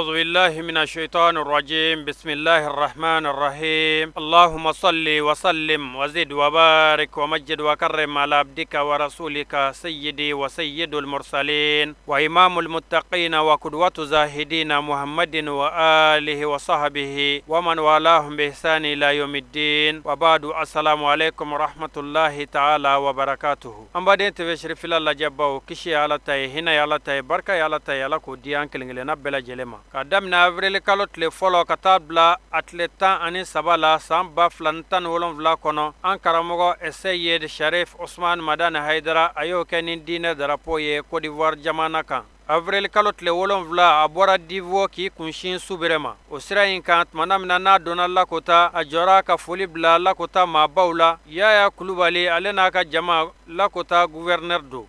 أعوذ بالله من الشيطان الرجيم بسم الله الرحمن الرحيم اللهم صل وسلم وزد وبارك ومجد وكرم على عبدك ورسولك سيدي وسيد المرسلين وإمام المتقين وقدوة زاهدين محمد وآله وصحبه ومن والاهم بإحسان إلى يوم الدين وبعد السلام عليكم ورحمة الله تعالى وبركاته أمبادين تبي شريفلا الله جباو كشي على تاي هنا على تاي بركة على تاي على كوديان كلنا بلا جلما كدمنا avril kalot le folo katabla atleta ani sabala samba flantan wolon vla kono an karamogo Seid Cherif Ousmane Madani Haidara ayo kenin dina drapeau ye Cote d'Ivoire jamana kan avril kalot le wolon vla abora divo ki kunshin Soubrema o sira in kan manamna na donalla kota ajora ka foli bla la kota ma baula yaya kulubali alena ka jama la kota gouverneur do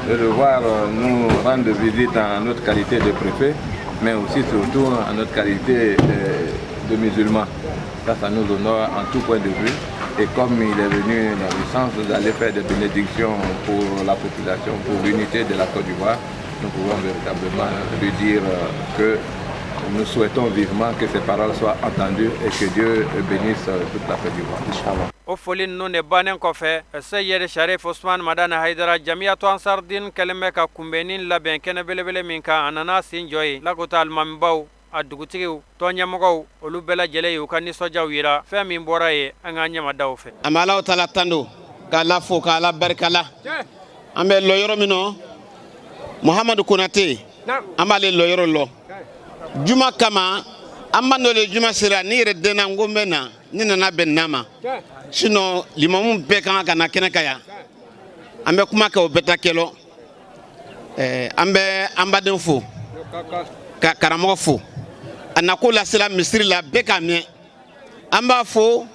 de devoir nous rendre visite en notre qualité de préfet, mais aussi surtout en notre qualité de musulmans. Ça nous honore en tout point de vue. Et comme il est venu dans le sens d'aller faire des bénédictions pour la population, pour l'unité de la Côte d'Ivoire, nous pouvons véritablement lui dire que nous souhaitons vivement que ces paroles soient entendues et que Dieu bénisse toute la Côte d'Ivoire. Inch'Allah. Ofolin nune banen kofe Seid Cherif Ousmane Madani Haidara jamiyatu ansardin kelme ka kumbenin laben kene belebele min ka anana sinjoy lakota almambaw adugutigiw tonyamagow olu bela jele yu kan sojaw yira fe min boraye anga nyama daw fe amala tala tando kala fo kala barkala ambe lo yoro mino Muhammadu Konate amale lo yoro lo juma kama amano le juma sira ni re dena ngomena ni nana benama sino limamu be kan kana kenakaya ambe kuma ka obeta kelo ambe ambaden fo ka karamo fo anakula sila misri la be kamye amba fo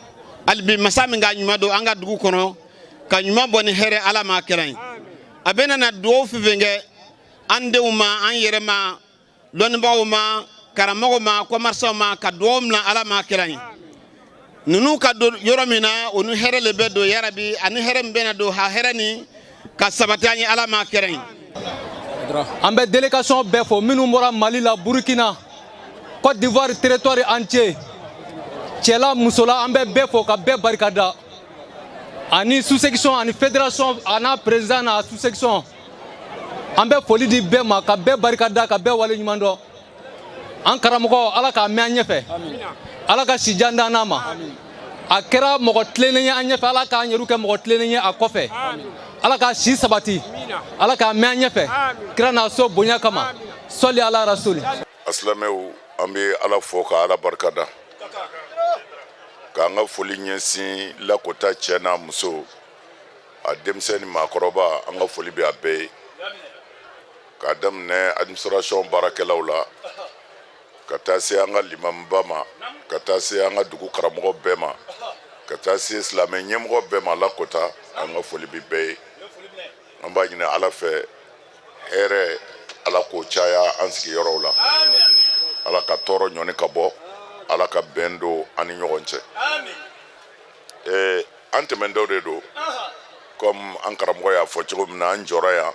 albi masami nga nyuma do anga dugu kono ka nyuma boni here ala ma keran abena na do fu venge ande uma an yerema lon bawuma karamo ma commerçant ma ka do mla ala ma keran nunu ka do yoromina onu here le bedo yarabi ani here mbena do ha herani ka sabatani ala ma keran ambe délégation befo minu mora Mali la Burkina Côte d'Ivoire territoire entier Tchela musola ambe befo ka be barikada ani sous section ani fédération ana président na sous section ambe foli di be ma ka be barikada ka be wale nyumando an karamoko ala ka me anyefe ala ka sijanda nama akera mogo tlenenya anyefe ala ka nyeru ke mogo tlenenya akofe ala ka si sabati ala ka me anyefe kira na so bonya kama soli ala rasuli aslameu ambe ala foka ala barkada ka nga foli nyensi la kota chena muso a demseni makoroba anga foli be abe ka damne administration barakelaula kata se anga limam bama kata se anga dugu karamo bema kata se islamé nyemgo bema la kota anga foli be amba nyina ala fe here ala ko chaya anski yorola ala ka toro nyone kabo ala ka bendo ani nyogonche antemendo do comme ankaramo ya fo chogum na njora ya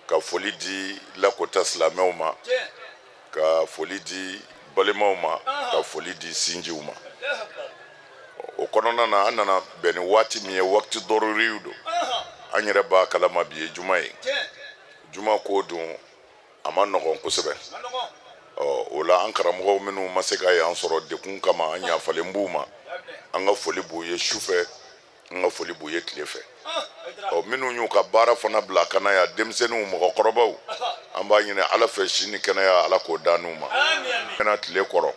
ka foli di la kota islamé ka foli di balemauma ka foli di sinjiuma o konona na anana beni wati miye wakti doruriudo anyere ba kalama biye jumaye juma ko dun amano gon kusebe o la ankaramogo minu maseka ya ansoro de kun kama anya fale mbuma anga foli boye shufe anga foli boye klefe o minu nyu ka bara fana bla kana ya demsenu mo korobaw amba nyine ala fe shini kana ya ala ko danuma kana tle koro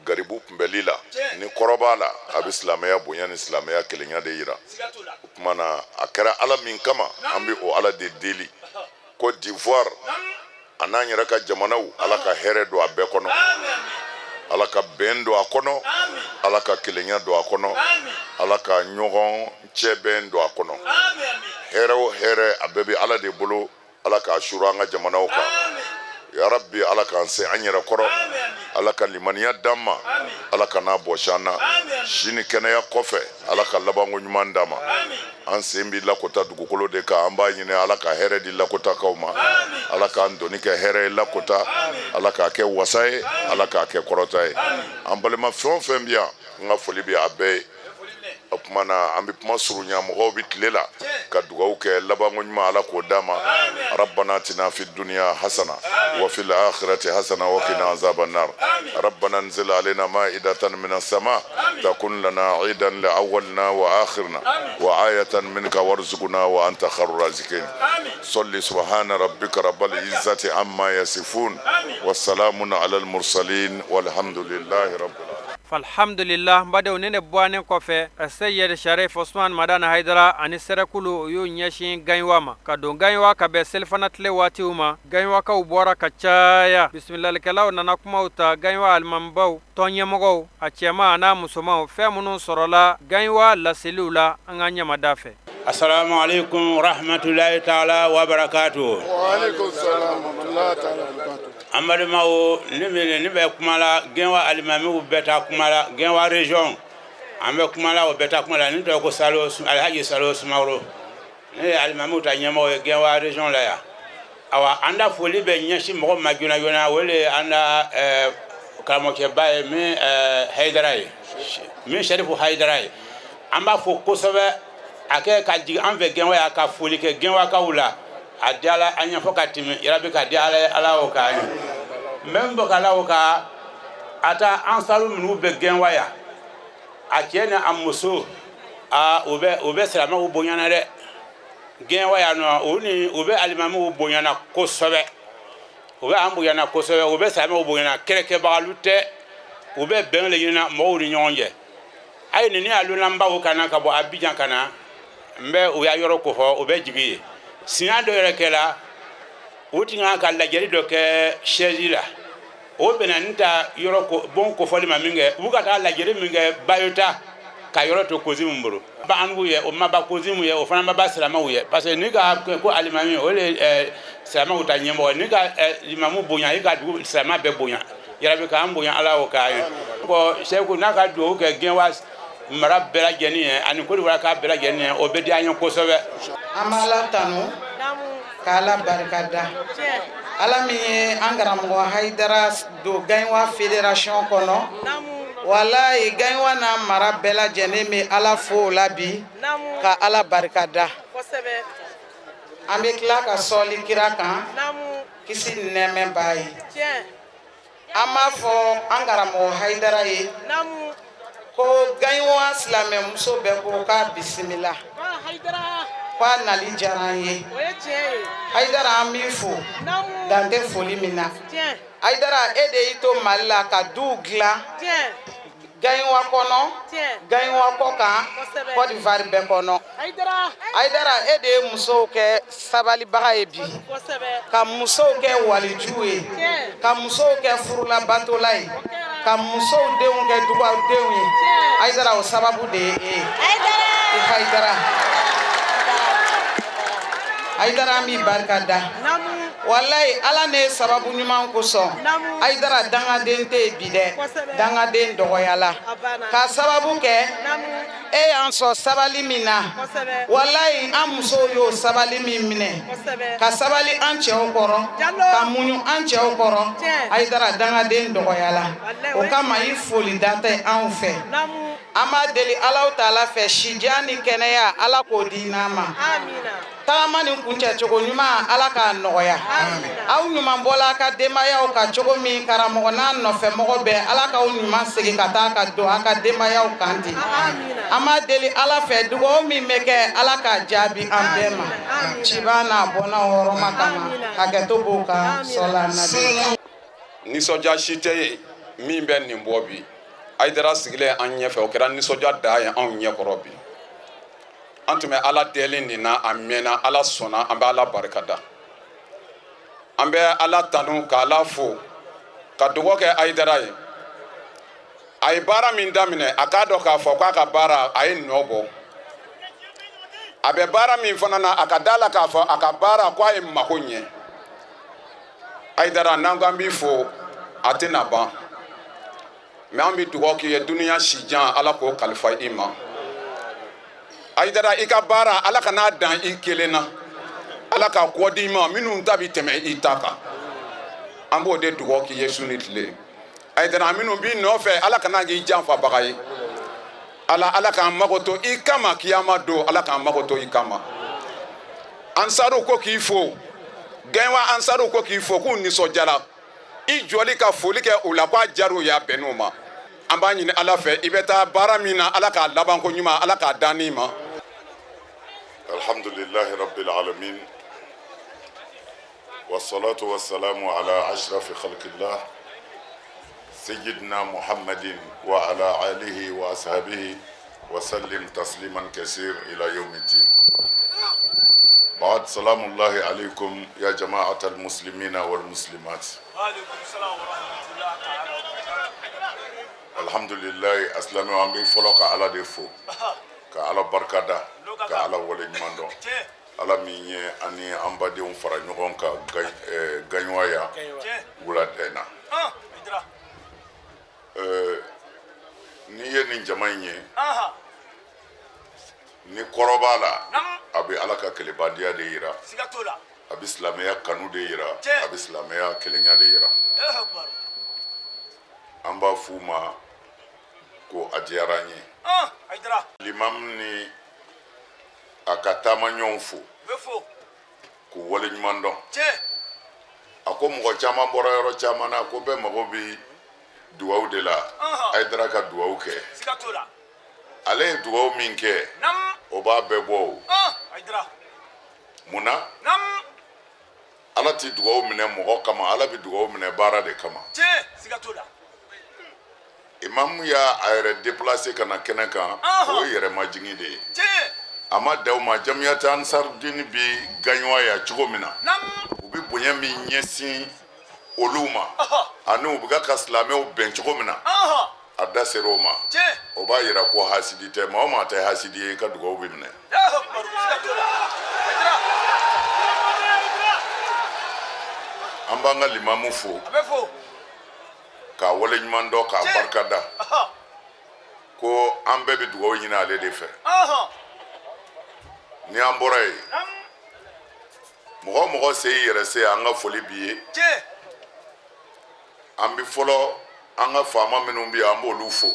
garibu mbelila ni korobala abislamaya bonya ni islamaya kelenya de yira mana akara ala min kama ambi o ala de deli Côte d'Ivoire ananya raka jamanaw ala ka here do abekono ala ka bendo akono ala ka kelenya do akono ala ka nyogon cheben do akono here abebe ala de bolo ala ka shura nga jamanaw ka ya rabbi ala ka anse anyera koro ala ka limaniya damma ala ka na boshana shini kenaya kofe ala ka labango nyuma ndama an sen bɛ lakota dugukolo de kan an b'a ɲini ala ka hɛrɛ di lakotakaw ma ala k'an doni kɛ hɛrɛ ye lakota ala k'a kɛ wasa ye ala k'a kɛ kɔrɔta ye an balima fɛn o fɛn bɛ yan n ka foli bɛ a bɛɛ ye o tuma na an bɛ kuma surunya mɔgɔw bɛ tile la ka dugawu kɛ labanko ɲuman ala k'o d'a ma rabbana atina fi dunya hasana wa fil akhirati hasana wa qina azaban nar rabbana anzil alaina ma'idatan minas sama takun lana 'idan li awwalina wa akhirina wa ayatan minka warzuqna wa anta khairur raziqin salli subhana rabbika rabbil izzati amma yasifun wassalamun alal mursalin walhamdulillahi rabbil alamin. Alhamdulillah mbade nene bwane kofe Seid Cherif Ousmane Madani Haidara ani serekulu yu nyashin ganywa ka don ganywa ka be selfanatle wati uma ganywa ka ubora ka chaya bismillah kala nana kuma uta ganywa almambau tonye mogo achema ana musoma fe munun sorola ganywa la selula anganya madafe. Assalamu alaikum rahmatullahi ta'ala wa barakatuh. Wa alaikum salam wa rahmatullahi ta'ala wa barakatuh. Amadu Mao ni be kumala genwa alimami u beta kumala genwa region ambe kumala u beta kumala ni to ko salo alhaji salo sumawro ni alimami ta nyamo genwa region la ya awa anda foli be nyashi mo majuna yona wole anda kamo ke baye mi Haidara mi Sherifu Haidara amba fo ko sobe ake ka jigi an fe genwa ya ka foli ke genwa ka wula adiala anya fokatimi irabi ka diala ala o ka membo kala o ka ata ansalu minu be genwa ya akena amuso a obe salama u bonyana de genwa ya no oni obe alimamu u bonyana ko sobe obe ambonyana ko sobe obe salama u bonyana kereke balute obe benle yina mo uri nyonje ay ni alu namba o kana ka bo abijan kana mbe o ya yoro ko fo obe jigi sinya do rekela utinga ka la jeri do ke shezila o benanta yoro ko bon ko foli maminge bugata la jeri minge bayota ka yoro to kozi mburu ba angu ye o maba kozi mu ye o fana ba salama ye parce que ni ga ko alimami o le salama uta nyembo ni ga limamu bonya ga du salama be bonya yarabe ka ambonya ala o ka ko sheku na ka do ke genwa mara bela jeni ani ko wala ka bela jeni o be dia nyon ko sobe amala tanu kala barkada ala mi angara mo Haidara do gainwa fédération kono wala e gainwa na mara bela jeni mi ala fo labi ka ala barkada ambe kla ka soli kirakan kisi neme bayi ama fo angara mo Haidara yi ko gainwa slame muso be ko ka bismillah kwa nali jaranye Haidara amifu dante foli mina Haidara ede ito malila ka dugla gainwa kono gainwa koka Cote d'Ivoire be kono Haidara ede muso ke sabali baga ebi ka muso ke walijuwe ka muso ke furula batolai ka muso deun ke duwa deun Haidara o sababu de Haidara mi barkada wallahi ala ne sababu nyuman ko so Haidara danga den te bide danga den dogoyala ka sababu ke anso sabali mina wallahi amuso yo sabali mine ka sabali anche okoro ka munyu anche okoro Haidara danga den dogoyala o kama ifoli date anfe ama deli ala taala fe shijani keneya ala ko dinama amina tama ni kunche chogo nyuma ala ka noya aw nyuma bola ka demaya o ka chogo mi karamo na no fe mogo be ala ka nyuma segi kata ka do aka demaya o kanti amina ama deli ala fe dugo mi meke ala ka jabi ambema chibana bona horoma kama haketo boka sola na de ni soja shite mi ben ni bobi Haidara sigile anye fe o kera ni soja da ya an nye korobi antume ala delin ni na amena ala sona ambe ala barkada ambe ala tanu ka ala fo ka dugo ke Haidara yi ay bara min damine akado ka fo ka ka bara ay nobo abe bara min fana na akadala ka fo akabara kwa makonye Haidara nangambi fo atena ba me ambi dugo ke dunia shijan ala ko khalifa ima Haidara i ka baara ala kana dan i kelen na ala ka kɔ di ma minnu ta bi tɛmɛ i ta kan an b'o de dugawu k'i ye su ni tile Haidara minnu b'i nɔfɛ ala kana k'i janfabaga ye ala k'an mago to i kama kiyama don ala k'an mago to i kama ansaru ko k'i fo gɛnwa ansaru ko k'i fo k'u nisɔndiyara i jɔli ka foli kɛ u la k'a jar'u y'a bɛnn'u ma an b'a ɲini ala fɛ i bɛ taa baara min na ala k'a laban ko ɲuman ala k'a dan n'i ma. Alhamdulillahi rabbil alamin wassalatu wassalamu ala ashrafi khalqillah sayyidina muhammadin wa ala alihi wa ashabihi wa sallim tasliman kaseer ila yawmiddin. بعد سلام الله عليكم يا جماعة المسلمين والمسلمات. وعليكم السلام ورحمة الله تعالى وبركاته. الحمد لله أسلم وعمي فلوك على دفو كعلى بركة كعلى ولي مندو على ميني أني أمبادي وفرانيون كغنوايا ولادنا نيجي نجمعيني ni kɔrɔba la a bɛ ala ka kelebadiya de yira a bɛ silamɛya kanu de yira a bɛ silamɛya kelenya de yira an b'a f'u ma ko a diyara an ye limam ni a ka taama ɲɔgɔnw fo k'u wale ɲuman dɔn a ko mɔgɔ caman bɔra yɔrɔ caman na ko bɛɛ mago bɛ dugawu de la Haidara ka dugawu kɛ ale ye dugawu min kɛ o b'a bɛɛ bɔ o munna ala ti dugawu minɛ mɔgɔ kama ala bɛ dugawu minɛ baara de kama imamu y'a a yɛrɛ déplacer ka na kɛnɛ kan o ye yɛrɛmajigin de ye a ma da o ma jamiyati ansarudini bi gaɲɔgɔnya cogo min na u bɛ bonya min ɲɛsin olu ma ani u bɛ ka silamɛw bɛn cogo min na a da sera o ma o b'a yira ko hasidi tɛ maa o maa tɛ hasidi ye i ka dugawu bɛ minɛ an b'an ka limamu fo k'a wale ɲuman dɔn k'a barika da ko an bɛɛ bɛ dugawu ɲini ale de fɛ ni an bɔra yen mɔgɔ o mɔgɔ se i yɛrɛ se an ka foli b'i ye an bɛ fɔlɔ an ka faama minnu bɛ yan an b'olu fo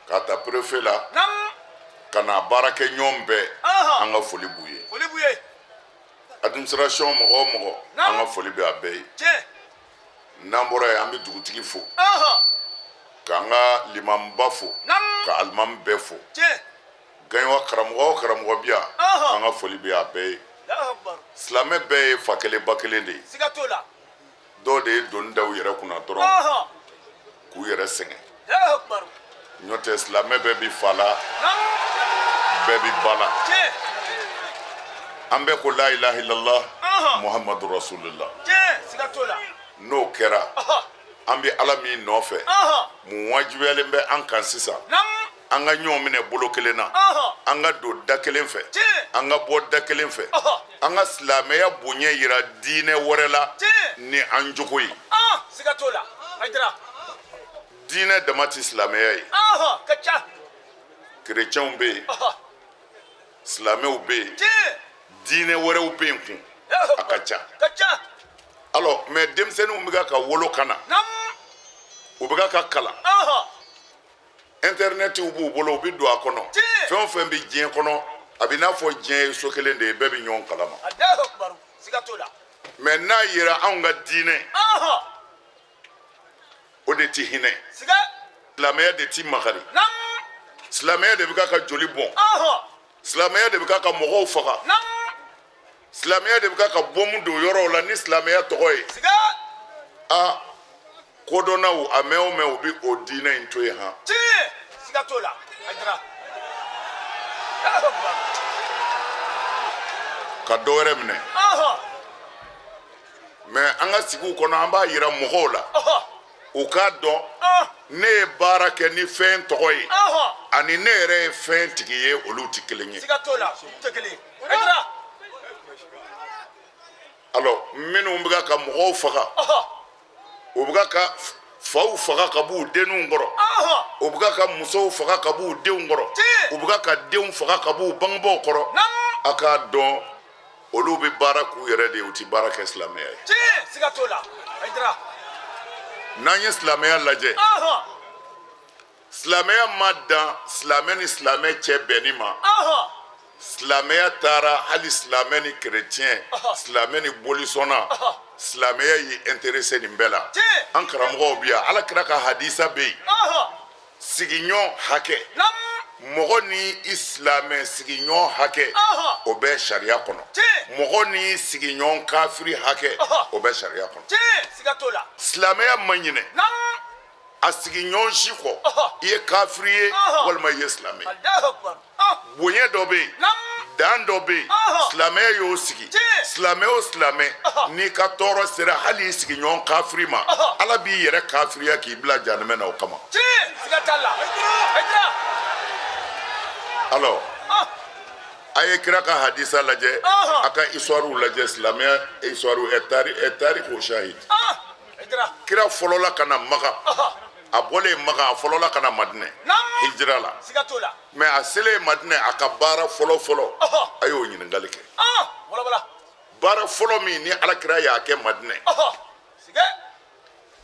ka taa préfet la ka na baarakɛ ɲɔgɔn bɛɛ an ka foli b'u ye administration mɔgɔ o mɔgɔ an ka foli bɛ a bɛɛ ye n'an bɔra yen an bɛ dugutigi fo k'an ka limamuba fo ka alimami bɛɛ fo gaɲɔgɔn karamɔgɔ o karamɔgɔ bɛ yan an ka foli bɛ a bɛɛ ye silamɛ bɛɛ ye fa kelen ba kelen de ye dɔw de ye doni da u yɛrɛ kunna dɔrɔn k'u yɛrɛ sɛgɛn n'o tɛ silamɛ bɛɛ bi fa la bɛɛ bi ba la an bɛɛ ko la ilaha illallah muhammadu rasulullah n'o kɛra an bɛ ala min nɔfɛ mun wajibiyalen bɛ an kan sisan an ka ɲɔgɔn minɛ bolo kelen na an ka don da kelen fɛ an ka bɔ da kelen fɛ an ka silamɛya bonya yira diinɛ wɛrɛ la ni an jogo ye diinɛ dama ti silamɛya ye kerecɛnw bɛ yen silamɛw bɛ yen diinɛ wɛrɛw bɛ yen kun a ka ca alors mais denmisɛnninw bɛ ka wolo ka na u bɛ ka kalan internet b'u bolo u bɛ don a kɔnɔ fɛn o fɛn bɛ diɲɛ kɔnɔ a bɛ n'a fɔ diɲɛ ye so kelen de ye bɛɛ bɛ ɲɔgɔn kalama mais n'a yera anw ka diinɛ o de ti hinɛ silamɛya de ti makari silamɛya de bɛ ka joli bɔn silamɛya de bɛ ka mɔgɔw faga silamɛya de bɛ ka bɔmu don yɔrɔw la ni silamɛya tɔgɔ ye a kodɔnnaw a mɛn o mɛn u bɛ o diinɛ in to yen han ka dɔ wɛrɛ minɛ mais an ka sigiw kɔnɔ an b'a yira mɔgɔw la u k'a dɔn ne ye baara kɛ ni fɛn tɔgɔ ye ani ne yɛrɛ ye fɛn tigi ye olu tɛ kelen ye alors minnu bɛ ka mɔgɔw faga u bɛ ka faw faga ka b'u denw kɔrɔ u bɛ ka musow faga ka b'u denw kɔrɔ u bɛ ka denw faga ka b'u bangebaaw kɔrɔ a k'a dɔn olu bɛ baara k'u yɛrɛ de ye u tɛ baara kɛ silamɛya ye siga t'o la Haidara n'an ye silamɛya lajɛ silamɛya ma dan silamɛ ni silamɛ cɛ bɛnni ma silamɛya taara hali silamɛ ni kerecɛn silamɛ ni bolisɔnna silamɛya y'i intéressé nin bɛɛ la an karamɔgɔw bi yan alakira ka hadisa bɛ yen sigiɲɔgɔn hakɛ mɔgɔ ni i silamɛ sigiɲɔgɔn hakɛ o bɛ sariya kɔnɔ mɔgɔ ni sigiɲɔgɔn kafiri hakɛ o bɛ sariya kɔnɔ silamɛya ma ɲinɛ a sigiɲɔgɔn si kɔ i ye kafiri ye walima i ye silamɛ bonya dɔ bɛ yen dan dɔ bɛ yen silamɛya y'o sigi silamɛ o silamɛ n'i ka tɔɔrɔ sera hali i sigiɲɔgɔn kafiri ma ala b'i yɛrɛ kafiriya k'i bila jahanɛmɛ na o kama alors a ye kira ka hadisa lajɛ a ka histoire lajɛ silamɛya histoire est tarikh o shahid kira fɔlɔla ka na Maka a bɔlen Maka a fɔlɔla ka na Madinɛ hijira la mais a selen Madinɛ a ka baara fɔlɔ a y'o ɲininkali kɛ baara fɔlɔ min ni alakira y'a kɛ Madinɛ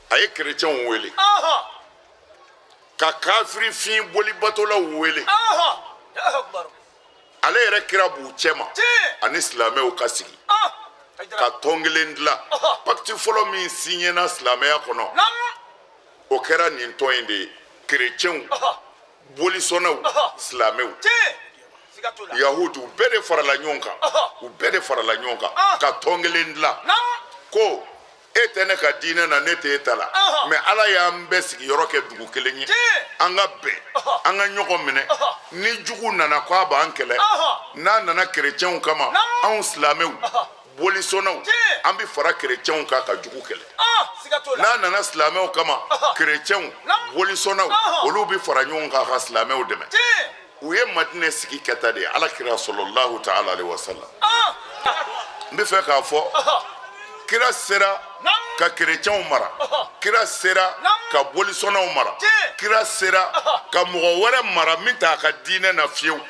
a ye kerecɛnw wele ka kafiri fin bolibatola wele ale yɛrɛ kira b'u cɛma ani silamɛw ka sigi ka tɔn kelen dilan pacte fɔlɔ min signena silamɛya kɔnɔ o kɛra nin tɔn in de ye kerecɛnw bolisɔnnaw silamɛw yahudu u bɛɛ de farala ɲɔgɔn kan ka tɔn kelen dilan ko e tɛ ne ka diinɛ na ne tɛ e ta la mais ala y'an bɛɛ sigiyɔrɔ kɛ dugu kelen ye an ka bɛn an ka ɲɔgɔn minɛ ni jugu nana ko a b'an kɛlɛ n'a nana kerecɛnw kama anw silamɛw bolisɔnnaw an bɛ fara kerecɛnw kan ka jugu kɛlɛ n'a nana silamɛw kama kerecɛnw bolisɔnnaw olu bɛ fara ɲɔgɔn kan ka silamɛw dɛmɛ u ye Madinɛ sigi kɛta de ye alakira sallallahu ta'ala alaihi wa sallam n bɛ fɛ k'a fɔ kira sera ka kerecɛnw mara kira sera ka bolisɔnnaw mara kira sera ka mɔgɔ wɛrɛ mara min t'a ka diinɛ na fiyewu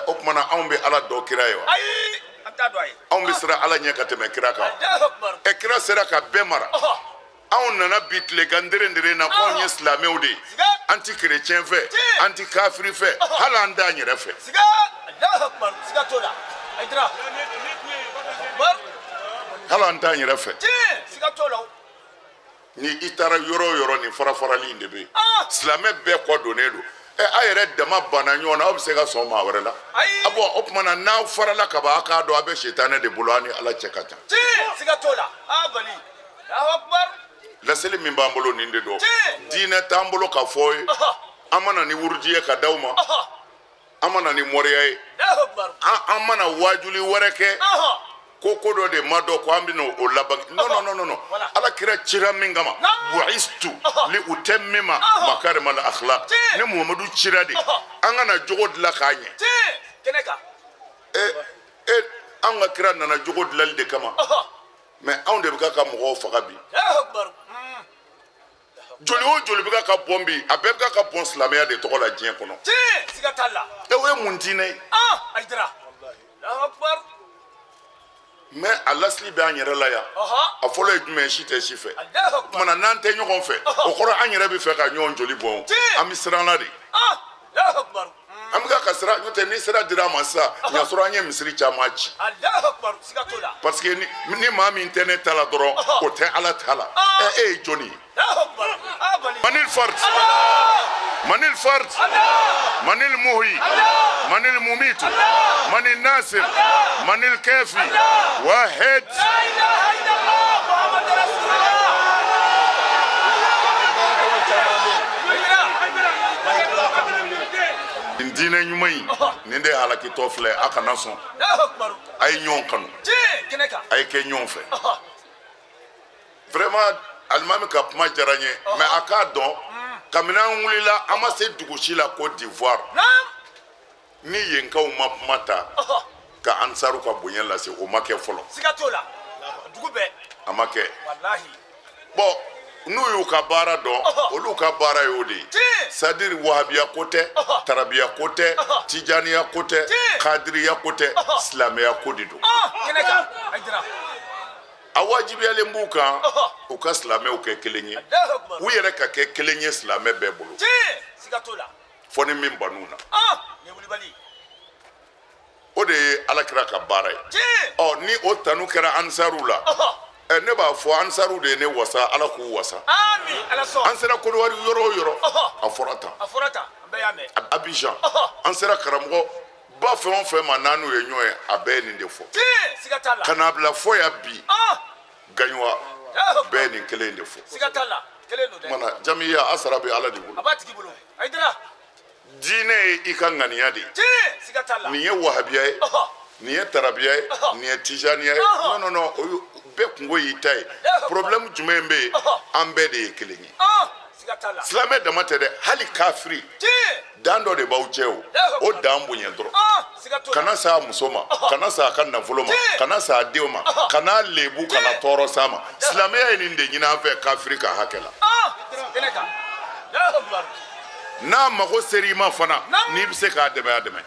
o tumana anw bɛ ala dɔ kira ye wa anw bɛ siran ala ɲɛ ka tɛmɛ kira kan kira sera ka bɛɛ mara anw nana bi tilegan dere na ko anw ye silamɛw de ye an ti kerecɛn fɛ an ti kafiri fɛ hali an t'an yɛrɛ fɛ hali an t'an yɛrɛ fɛ ni i taara yɔrɔ o yɔrɔ nin farafarali in de bɛ yen silamɛ bɛɛ kɔ donnen don a yɛrɛ dama banna ɲɔgɔn na aw bɛ se ka sɔn maa wɛrɛ la a bɔn o tuma na n'aw farala ka ban a k'a dɔn a bɛ sitanɛ de bolo a ni ala cɛ ka ca laseli min b'an bolo nin de don diinɛ t'an bolo ka fɔ ye an mana ni wuruji ye ka d'aw ma an mana ni mɔriya ye an mana wajuli wɛrɛ kɛ ko dɔ de ma dɔn ko an bɛna o laban non ala kira cira min kama bu'istu li utammima makarimal akhlaq ne Muhamadu cira de an kana jogo dilan k'a ɲɛ an ka kira nana jogo dilanli de kama mais anw de bɛ ka mɔgɔw faga bi joli o joli bɛ ka bɔn bi a bɛɛ bɛ ka bɔn silamɛya de tɔgɔ la diɲɛ kɔnɔ o ye mun diinɛ ye mais a lasili bɛ an yɛrɛ la yan a fɔlɔ ye jumɛn si tɛ si fɛ o tumana n'an tɛ ɲɔgɔn fɛ o kɔrɔ an yɛrɛ bɛ fɛ ka ɲɔgɔn joli bɔn an bɛ siran la de an bɛ ka siran n'o tɛ ni sira dira a ma sisan ɲa sɔrɔ an ye misiri caman ci parce que ni maa min tɛ ne ta la dɔrɔn o tɛ ala ta la e ye jɔnni ye manil fard manil fard manil muhi manil mumit manil nasir manil kafi wahid diinɛ ɲuman in nin de ye halakitɔ filɛ a kana sɔn a ye ɲɔgɔn kanu a ye kɛ ɲɔgɔn fɛ vraiment alimami ka kuma diyara n ye mais a k'a dɔn kabini an wulila an ma se dugu si la Côte d'Ivoire ni yenkaw ma kuma ta ka ansaru ka bonya lase o ma kɛ fɔlɔ a ma kɛ bon n'u y'u ka baara dɔn olu ka baara y'o de ye c'est-à-dire wahabiya ko tɛ tarabiya ko tɛ tijaniya ko tɛ kadiriya ko tɛ silamɛya ko de don a wajibiyalen b'u kan u ka silamɛw kɛ kelen ye u yɛrɛ ka kɛ kelen ye silamɛ bɛɛ bolo fɔ ni min ban'u na o de ye alakira ka baara ye ni o tanu kɛra ansaru la ne b'a fɔ ansaru de ye ne wasa ala k'u wasa an sera Kodowari yɔrɔ o yɔrɔ a fɔra tan Abidjan an sera karamɔgɔ ba fɛn o fɛn ma n'an n'u ye ɲɔgɔn ye a bɛɛ ye nin de fɔ ka n'a bila fɔ ya bi gaɲuwa bɛɛ ye nin kelen de fɔ mana jamiya a sara bɛ ala de bolo diinɛ ye i ka ŋaniya de ye nin ye wahabiya ye nin ye tarabiya ye nin ye tijaniya ye non bɛɛ kungo y'i ta ye problème jumɛn bɛ yen an bɛɛ de ye kelen ye silamɛ dama tɛ dɛ hali kafiri dan dɔ de b'aw cɛ o dan bonya dɔrɔn kana sa a muso ma kana sa a ka nafolo ma kana sa a denw ma kana lebu kana tɔɔrɔ s'a ma silamɛya ye nin de ɲini an fɛ kafiri ka hakɛ la n'a mago ser'i ma fana n'i bɛ se k'a dɛmɛ a dɛmɛ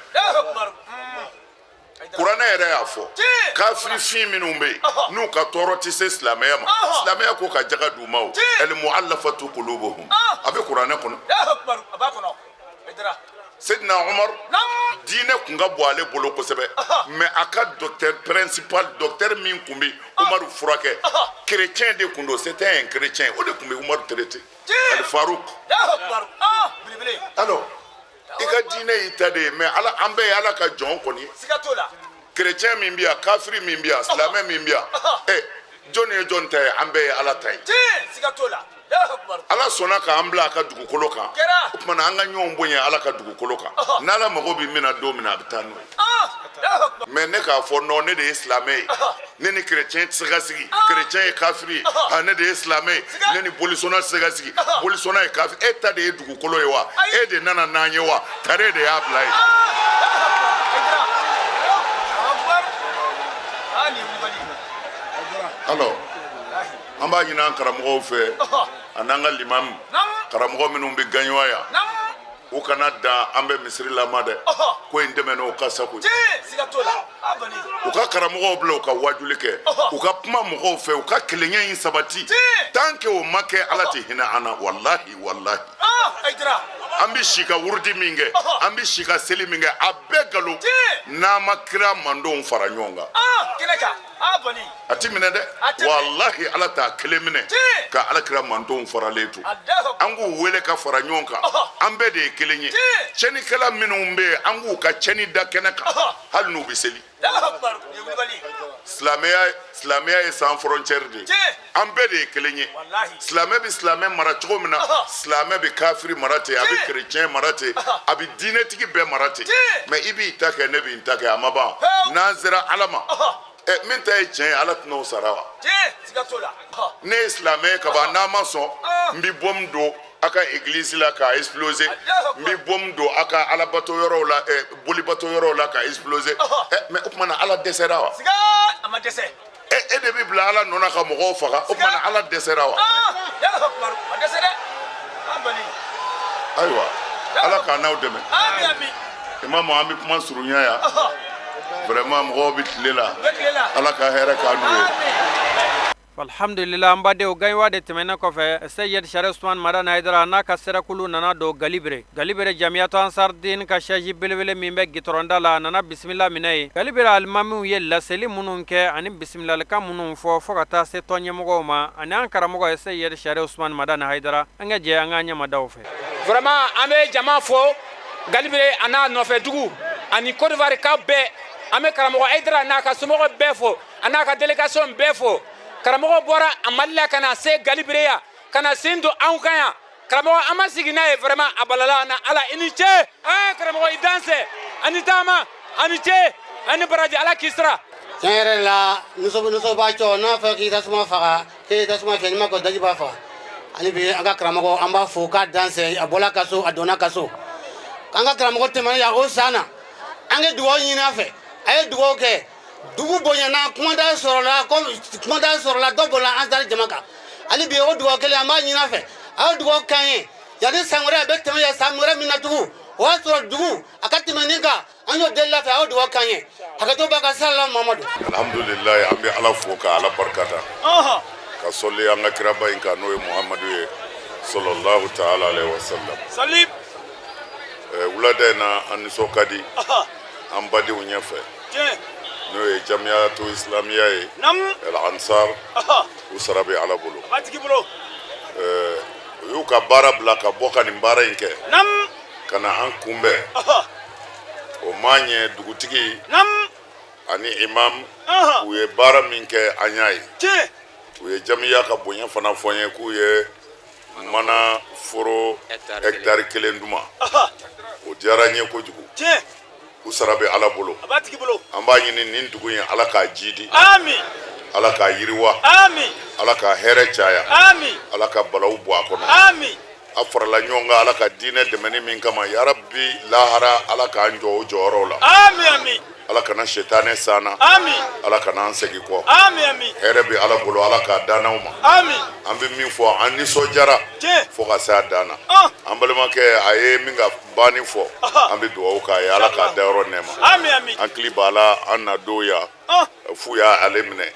kuranɛ yɛrɛ y'a fɔ kafiri fin minnu bɛ yen n'u ka tɔɔrɔ tɛ se silamɛya ma silamɛya ko ka jaga d'u ma o al-mu'allafatu qulubuhum a bɛ kuranɛ kɔnɔ Seydina Umar diinɛ kun ka bɔ ale bolo kosɛbɛ mais a ka docteur principal docteur min kun bɛ Umaru furakɛ chrétien de kun don c'était un chrétien o de kun bɛ Umaru traité Al-Farouk alors i ka diinɛ y'i ta de ye mais ala an bɛɛ ye ala ka jɔn kɔni chrétien min bɛ yan kafiri min bɛ yan silamɛ min bɛ yan jɔn ye jɔn ta ye an bɛɛ ye ala ta ye ala sɔnna k'an bila a ka dugukolo kan o tumana an ka ɲɔgɔn bonya ala ka dugukolo kan n'ala mago bɛ min na don min na a bɛ taa n'o ye mais ne k'a fɔ non ne de ye silamɛ ye ne ni chrétien tɛ se ka sigi chrétien ye kafiri ye ne de ye silamɛ ye ne ni bolisɔnna tɛ se ka sigi bolisɔnna ye kafiri e ta de ye dugukolo ye wa e de nana n'an ye wa tare de y'a bila ye alors an b'a ɲini an karamɔgɔw fɛ an'an ka limamu karamɔgɔ minnu bɛ gaɲuwa yan u kana dan an bɛ misiri lama dɛ ko in dɛmɛ n'o ka sago ye u ka karamɔgɔw bila u ka wajuli kɛ u ka kuma mɔgɔw fɛ u ka kelenya in sabati tant que o ma kɛ ala tɛ hinɛ an na walahi an bɛ si ka wurudi min kɛ an bɛ si ka seli min kɛ a bɛɛ galo n'an ma kira mandenw fara ɲɔgɔn kan a ti minɛ dɛ walahi ala t'a kelen minɛ ka ala kira mandenw faralen to an k'u wele ka fara ɲɔgɔn kan an bɛɛ de ye kelen ye cɛnikɛla minnu bɛ yen an k'u ka cɛni da kɛnɛ kan hali n'u bɛ seli silamɛya ye sans frontière de an bɛɛ de ye kelen ye silamɛ bɛ silamɛ mara cogo min na silamɛ bɛ kafiri mara ten a bɛ chrétien mara ten a bɛ diinɛtigi bɛɛ mara ten mais i b'i ta kɛ ne b'i ta kɛ a ma ban n'an sera ala ma min ta ye tiɲɛ ye ala tɛn'o sara wa ne ye silamɛ ye kaban n'an ma sɔn n bɛ bɔmu don a ka église la k'a exploser n bɛ bɔmu don a ka alabato yɔrɔw la bolibato yɔrɔw la k'a exploser mais o tumana ala dɛsɛra wa e de bɛ bila ala nɔ na ka mɔgɔw faga o tumana ala dɛsɛra wa ayiwa ala k'an n'aw dɛmɛ imamu an bɛ kuma surunya yan vraiment mɔgɔw bɛ tile la ala ka hɛrɛ k'an n'u ye alhamdulillah an badenw gaɲuwa de tɛmɛnen kɔfɛ Seid Cherif Ousmane Madani Haidara n'a ka serakulu nana don galibere jamiyatu ansardin ka chaji belebele min bɛ gitɔrɔnda la a nana bisimila minɛ ye galibere alimamiw ye laseli minnu kɛ ani bisimilalikan minnu fɔ fɔ ka taa se tɔnɲɛmɔgɔw ma ani an karamɔgɔ ye Seid Cherif Ousmane Madani Haidara an ka jɛ an ka ɲɛmadaw fɛ vraiment an bɛ jama fɔ galibere a n'a nɔfɛ dugu ani Côte d'Ivoire ka bɛɛ an bɛ karamɔgɔ Haidara n'a ka somɔgɔ bɛɛ fɔ a n'a ka délégation bɛɛ fɔ karamɔgɔ bɔra a Mali la ka na se galibere ya ka na sen don anw kan yan karamɔgɔ an ma sigi n'a ye vraiment a balala na ala i ni ce karamɔgɔ i danse ani taama ani ce ani baraji ala k'i sara tiɲɛ yɛrɛ la nisɔndiyabaatɔ n'a fɛ k'i tasuma faga k'e tasuma fiyɛ n'i ma kɔn daji b'a faga ani bi an ka karamɔgɔ an b'a fo k'a danse a bɔla ka so a donna ka so an ka karamɔgɔ tɛmɛnen yan o san na an ka dugawu ɲini a fɛ a ye dugawu kɛ dugu bonyana kumada sɔrɔla dɔ bɔra an sari jama kan ani bi o duwa kele ama nyina fe a duwa kan ya ni sangore be teme ya sangore minatugu o so dugu akati maninga anyo della fe a duwa kan akato baka sallallahu muhammadu alhamdulillah ambi ala foka ala barkata ka solli anga kiraba inka no muhammadu sallallahu ta'ala alaihi wasallam salim wulada na aniso kadi ambadi unyefe no e jamiyatu islamiyya al ansar usrabi ala bulu batiki bulu yuka bara blaka boka ni mbara inke kana an kumbe o manye dugutigi ani imam uye bara minke anyai uye jamiya ka bonya fana fonye ku ye mana foro hectare kelen duma o diara nye ko jugu usarabe ala bolo abatiki bolo amba nyini nin dugu yin ala ka jidi amin ala ka yiriwa amin ala ka here chaya amin ala ka balaw bo akono amin afara la nyonga ala ka dine de meni min kama ya rabbi lahara ala ka njo joro la amin amin ala kana shetane sana amin ala kana ansegi ko amin amin here bi ala bolo ala ka danauma amin ambe min fo anni sojara fo ka sa dana ambale make aye minga bani fo ambe do ka ya ala ka daro nema amin amin ankli bala anna doya fuya alemne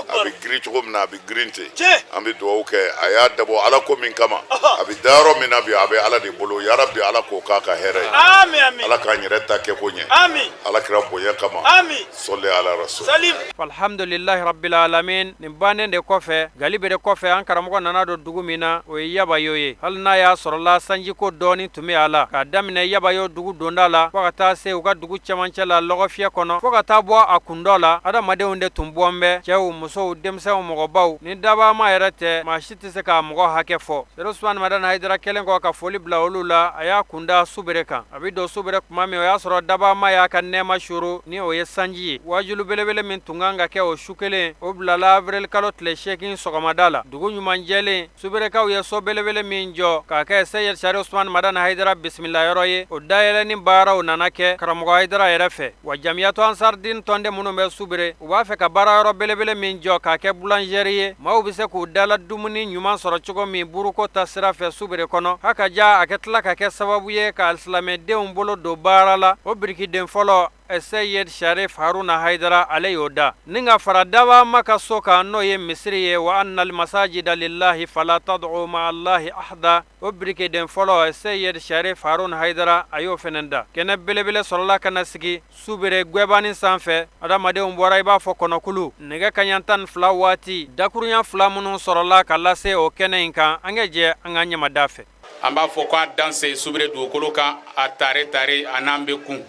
abi gri chogomna abi grinte ambe do ka aya dabo ala ko min kama abi daro min abi ala de bolo ya rabbi ala ko ka here amin amin ala ka nyereta ke ko nye amin ala kira boya kama amin solli ala rasul salim alhamdulillah rabbil alamin nimbane de kofe galibe de kofe an karamo nana do dugumina o yaba yoye halna ya sorla sanji ko doni tumi ala ka damine yaba yo dugu dondala fokata se uga dugu chamanchala logofia kono fokata bo akundola ada madeunde tumbombe chewu muso demse mo baw ni daba ma yerete ma shiti se ka mo hake fo Ousmane Madani Haidara kelengo ka foli bla olula aya kunda Soubre kan abido Soubre kuma me ya soro daba ma ya kan nema shuru ni o yesanji wajulu belebele min tunganga ke o shukele o bla la avril kalot le shekin sogomadala dugu nyumanjele Soubre ka o yeso belebele min jo ka ke Seid Cherif Ousmane Madani Haidara bismillah roye o dayele ni bara o nanake karamo Haidara yerefe wa jamiyatu ansar din tonde munu be Soubre o wa fe ka bara ro belebele min jo ka ke boulangerie ma o bise ku dala dumuni nyuman soro chugo mi buruko tasira fe Soubre kono haka ja aketla ka ke sababu ye ka islame de umbolo do barala o birki den folo Seid Cherif Haruna Haidara alayoda ninga faradaba maka soka no ye misriye wa anna al masajida lillahi fala tad'u ma allahi ahada o birki den folo Seid Cherif Haruna Haidara ayo fenenda kene belebele solola kana sigi Soubre gwebani sanfe adamade umbora iba fo kono kulu niga kanyantan flawati dakurunya flamunu solola kala se o kene inka angeje anganya madafe amba fo kwa danse Soubre du koloka atare tare anambe kun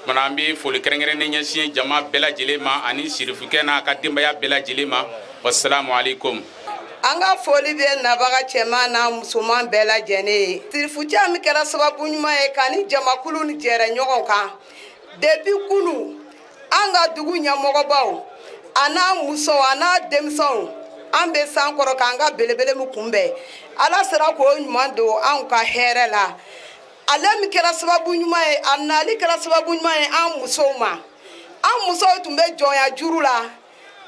manambi foli kerengere ne nyasi jama bela jilema ani Cherifke na ka dimbaya bela jilema wassalamu alaikum anga foli be na baga chema na musulman bela jene Cherifke mi kera sababu nyuma e kani jama kulu ni jere nyogon kan depuis kulu anga dugu nyamogo baw ana muso ana demson ambe sankoro kanga belebele mu kumbe ala sera ko nyuma do an ka here la alemi kera sababu nyuma e anali kera sababu nyuma e an muso tumbe joya jurula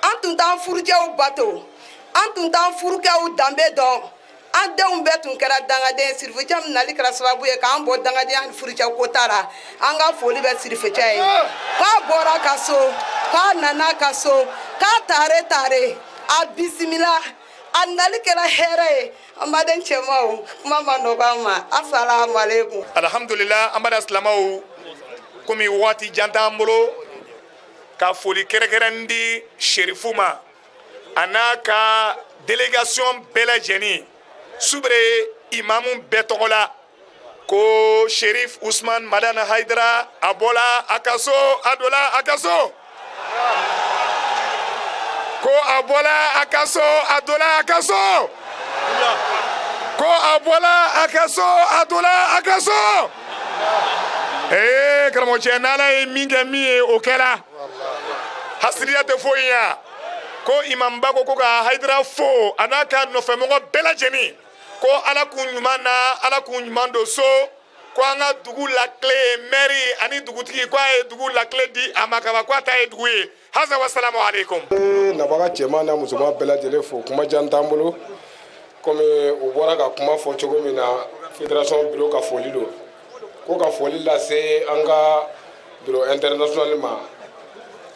an tun tan furuje u bato an tun tan furuke u dambe don an denw bɛɛ tun kɛra dangaden Cherifke nali kɛra sababu ye k'an bɔ dangaden furuje ko tara an ka foli bɛ Cherifke ye k'a bɔra ka so k'a nana ka so k'a tare a bisimila a nali kɛra hɛrɛ ye an baden cɛmaw kuma ma nɔgɔ ma assalamu alaikum alhamdulillah an bada silamaw komi waati jan t'an bolo ka foli kɛrɛnkɛrɛn di Cherifu ma a n'a ka délégation bɛɛ lajɛlen Soubre imamu bɛɛ tɔgɔ la ko Cherif Ousmane Madani Haidara a bɔla a ka so a dola a ka so ko a bɔla a ka so a dola a ka so ko a bɔla a ka so a dola a ka so karamɔgɔ cɛ n'Ala ye min kɛ min ye o kɛra hasiriya tɛ foyi ye ko imamba ko ka Haidara fo a n'a ka nɔfɛmɔgɔ bɛɛ lajɛlen ko ala kun ɲuman na ala kun ɲuman do so ko an ka dugu lakile mairie ani dugutigi ko a ye dugu lakile di a ma kaba ko a ta ye dugu ye hasa wassalamu alaikum nabaga cɛman na musoman bɛɛ lajɛlen fo kuma jan t'an bolo comme u bɔra ka kuma fɔ cogo min na fédération bureau ka foli don ko ka foli lase an ka bureau international ma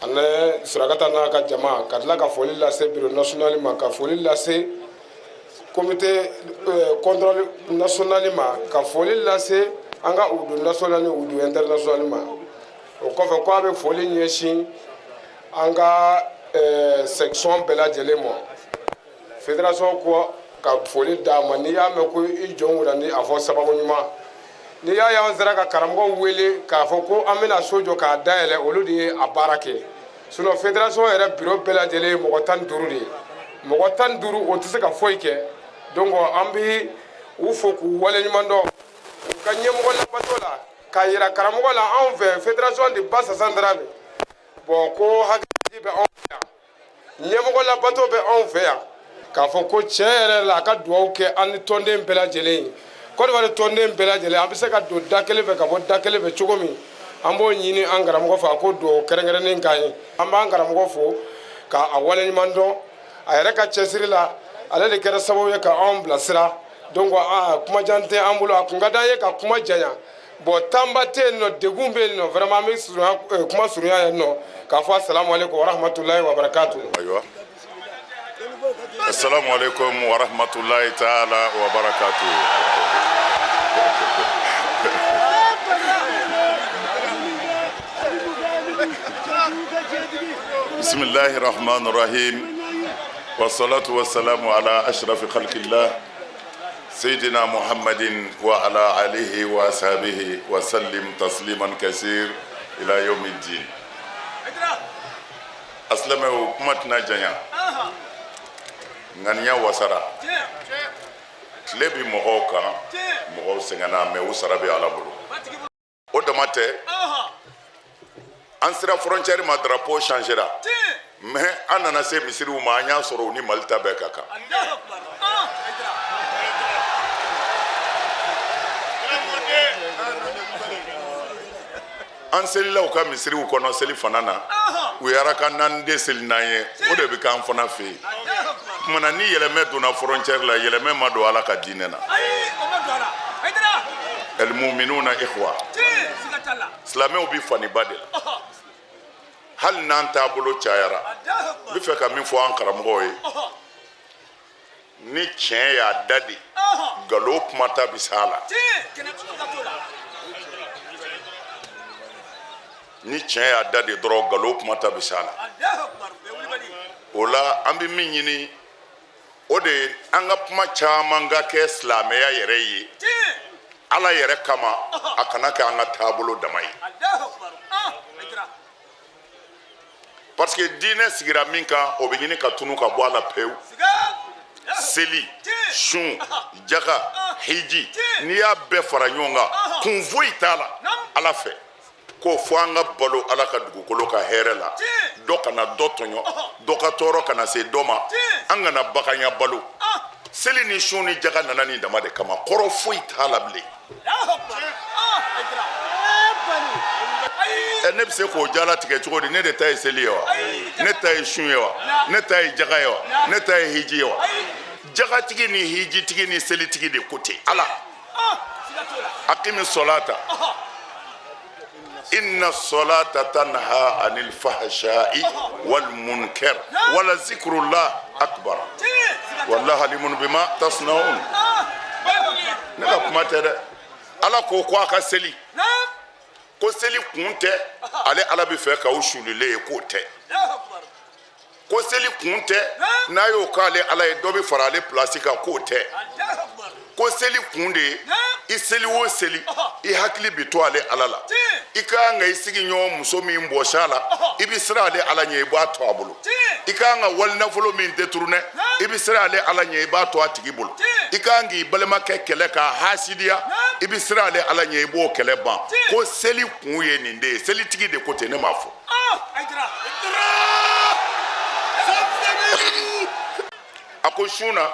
ani surakata n'a ka jama ka tila ka foli lase bureau national ma ka foli lase comité contrôle national ma ka foli lase an ka udu national ni udu international ma o kɔfɛ ko a bɛ foli ɲɛsin an ka section bɛɛ lajɛlen ma fédération ko ka foli d'a ma n'i y'a mɛn ko i jɔn wula ni a fɔ sababu ɲuman n'i y'a y'an sera ka karamɔgɔw wele k'a fɔ ko an bɛna so jɔ k'a dayɛlɛ olu de ye a baara kɛ sinon fédération yɛrɛ bureau bɛɛ lajɛlen ye mɔgɔ 15 de ye mɔgɔ 15 o tɛ se ka foyi kɛ donc an bɛ u fo k'u waleɲuman dɔn u ka ɲɛmɔgɔ labato la k'a yira karamɔgɔ la anw fɛ fédération de Basse Centrale bon ko hakili bɛ anw fɛ yan ɲɛmɔgɔ labato bɛ anw fɛ yan k'a fɔ ko cɛ yɛrɛ la a ka dugawu kɛ an ni tɔnden bɛɛ lajɛlen ye Côte d'Ivoire tɔnden bɛɛ lajɛlen an bɛ se ka don da kelen fɛ ka bɔ da kelen fɛ cogo min an b'o ɲini an karamɔgɔ fɛ a ko dugawu kɛrɛnkɛrɛnnen k'an ye an b'an karamɔgɔ fo k'a waleɲuman dɔn a yɛrɛ ka cɛsiri la ale de kɛra sababu ye ka anw bilasira donc kumajan tɛ an bolo a kun ka d'an ye ka kuma janya bon tanba tɛ yen nɔ degun bɛ yen nɔ vraiment an bɛ kuma surunya yen nɔ k'a fɔ assalamu alaikum wa rahmatulahi wa barakatuh. Ayiwa. Assalamu alaikum wa rahmatulahi ta'ala wa barakatuh. Bismillahi rahmani rahim. والصلاة والسلام على أشرف خلق الله سيدنا محمد وعلى آله وأصحابه وسلم تسليما كثير إلى يوم الدين. أسلموا كمتنا جنيا غنيا وسرا كلبي مغوكا مغو سنغنا ميو سرابي على بلو ودمate ansira frontière ma drapeau changera mais an nana se misiriw ma an y'a sɔrɔ u ni Mali ta bɛɛ ka kan an selila u ka misiriw kɔnɔ seli fana na u yɛrɛ ka 4 seli n'an ye o de bɛ k'an fana fɛ yen kumana ni yɛlɛmɛ donna frontière la yɛlɛmɛ ma don Ala ka diinɛ na el mu'minuna ikhwa silamɛw bi faniba de la hali n'an taabolo cayara n bɛ fɛ ka min fɔ an karamɔgɔw ye ni tiɲɛ y'a dadi nkalon kumata bɛ s'a la ni tiɲɛ y'a dadi dɔrɔn nkalon kumata bɛ s'a la o la an bɛ min ɲini o de ye an ka kuma caman ka kɛ silamɛya yɛrɛ ye Ala yɛrɛ kama a kana kɛ an ka taabolo dama ye parce que diinɛ sigira min kan o bɛ ɲini ka tunu ka bɔ a la pewu seli sun jaka hiji n'i y'a bɛɛ fara ɲɔgɔn kan kun foyi t'a la Ala fɛ ko fo an ka balo Ala ka dugukolo ka hɛrɛ la dɔ kana dɔ tɔɲɔ dɔ ka tɔɔrɔ kana se dɔ ma an kana baganya balo seli ni sun ni jaka nana ni dama de kama kɔrɔ foyi t'a la bilen ne bɛ se k'o jala tigɛ cogo di ne de ta ye seli ye wa ne ta ye sun ye wa ne ta ye jaka ye wa ne ta ye hiji ye wa jakatigi ni hijitigi ni selitigi de ko ten Ala akimi solata inna solata tanha anil fahsha'i wal munkar wala zikrullah akbar wallahu alimun bima tasnaun ne ka kuma tɛ dɛ Ala ko a ka seli ko seli kun tɛ ale Ala bɛ fɛ k'aw sulilen ye k'o tɛ ko seli kun tɛ n'a y'o k'ale Ala ye dɔ bɛ fara ale place kan k'o tɛ ko seli kun de ye i seli o seli i hakili bɛ to ale Ala la i ka kan ka i sigi ɲɔgɔn muso min bɔs'a la i bɛ siran ale Ala ɲɛ i b'a to a bolo i ka kan ka wali nafolo min détourné i bɛ siran ale Ala ɲɛ i b'a to a tigi bolo i ka kan k'i balimakɛ kɛlɛ k'a hasidiya i bɛ siran ale Ala ɲɛ i b'o kɛlɛ ban ko seli kun ye nin de ye selitigi de ko ten ne m'a fɔ a ko sun na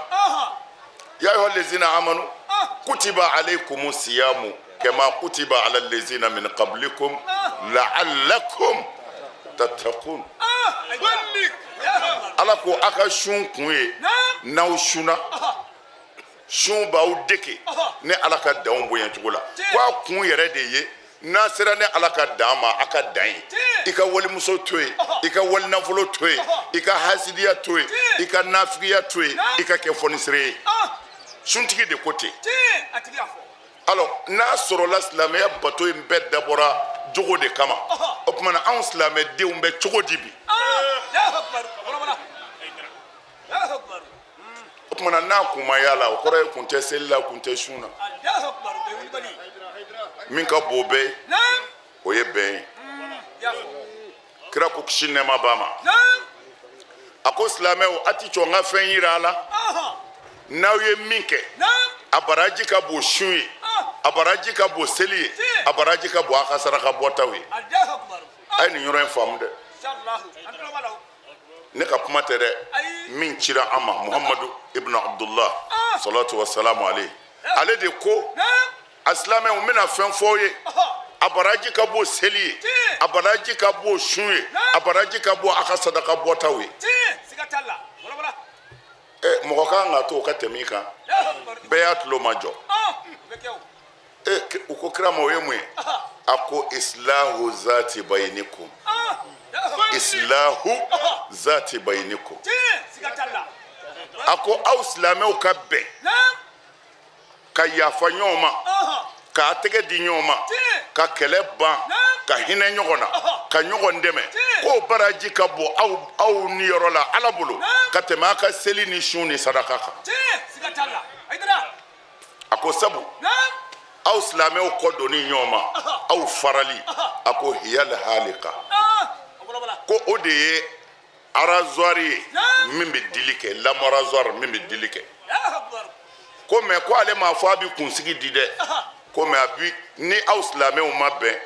ya ayyuhal ladzina amanu kutiba alaykumus siyamu kama kutiba alal ladzina min qablikum la'allakum tattaqun Ala ko aka sun kun ye n'aw suna sun b'aw deke ne ala ka danw bonya cogo la ko a kun yɛrɛ de ye n'a sera ne ala ka dan ma a ka dan ye i ka walimuso to yen i ka wali nafolo to yen i ka hasidiya to yen i ka nafigiya to yen i ka kɛ fɔnisere ye suntigi de ko ten alors n'a sɔrɔla silamɛya bato in bɛɛ dabɔra jogo de kama o tuma na anw silamɛdenw bɛ cogo di bi o tuma na n'a kun ma yala o kɔrɔ ye kun tɛ seli la kun tɛ sun na min ka bon bɛɛ o ye bɛn ye kira ko kisi nɛɛma b'a ma a ko silamɛw a ti sɔn n ka fɛn yira a la n'aw ye min kɛ a baraji ka bon sun ye a baraji ka bon seli ye a baraji ka bon a ka saraka bɔtaw ye a ye nin yɔrɔ in faamu dɛ ne ka kuma tɛ dɛ min cira an ma muhamadu ibn abdullah salatu wasalamu alayhi ale de ko a silamɛw n bɛna fɛn fɔ ye a baraji ka bon seli ye a baraji ka bon sun ye a baraji ka bon a ka sadaka bɔtaw ye mɔgɔ kan ka to o ka tɛmɛ i kan bɛɛ y'a tulo ma jɔ u ko kira ma o ye mun ye a ko islahu zati bayinikum islahu zati bayinikum a ko aw silamɛw ka bɛn ka yafa ɲɔgɔn ma k'a tɛgɛ di ɲɔgɔn ma ka kɛlɛ ban ka hinɛ ɲɔgɔn na ka ɲɔgɔn dɛmɛ k'o baraji ka bɔ aw ni yɔrɔ la ala bolo ka tɛmɛ a ka seli ni sun ni sadaka kan a ko sabu aw silamɛw kɔ donni ɲɔgɔn ma aw farali a ko hiyal halika ko o de ye arazoir ye min bɛ dili kɛ lamarazoir min bɛ dili kɛ ko mɛ ko ale m'a fɔ a bɛ kunsigi di dɛ ko mɛ a bi ni aw silamɛw ma bɛn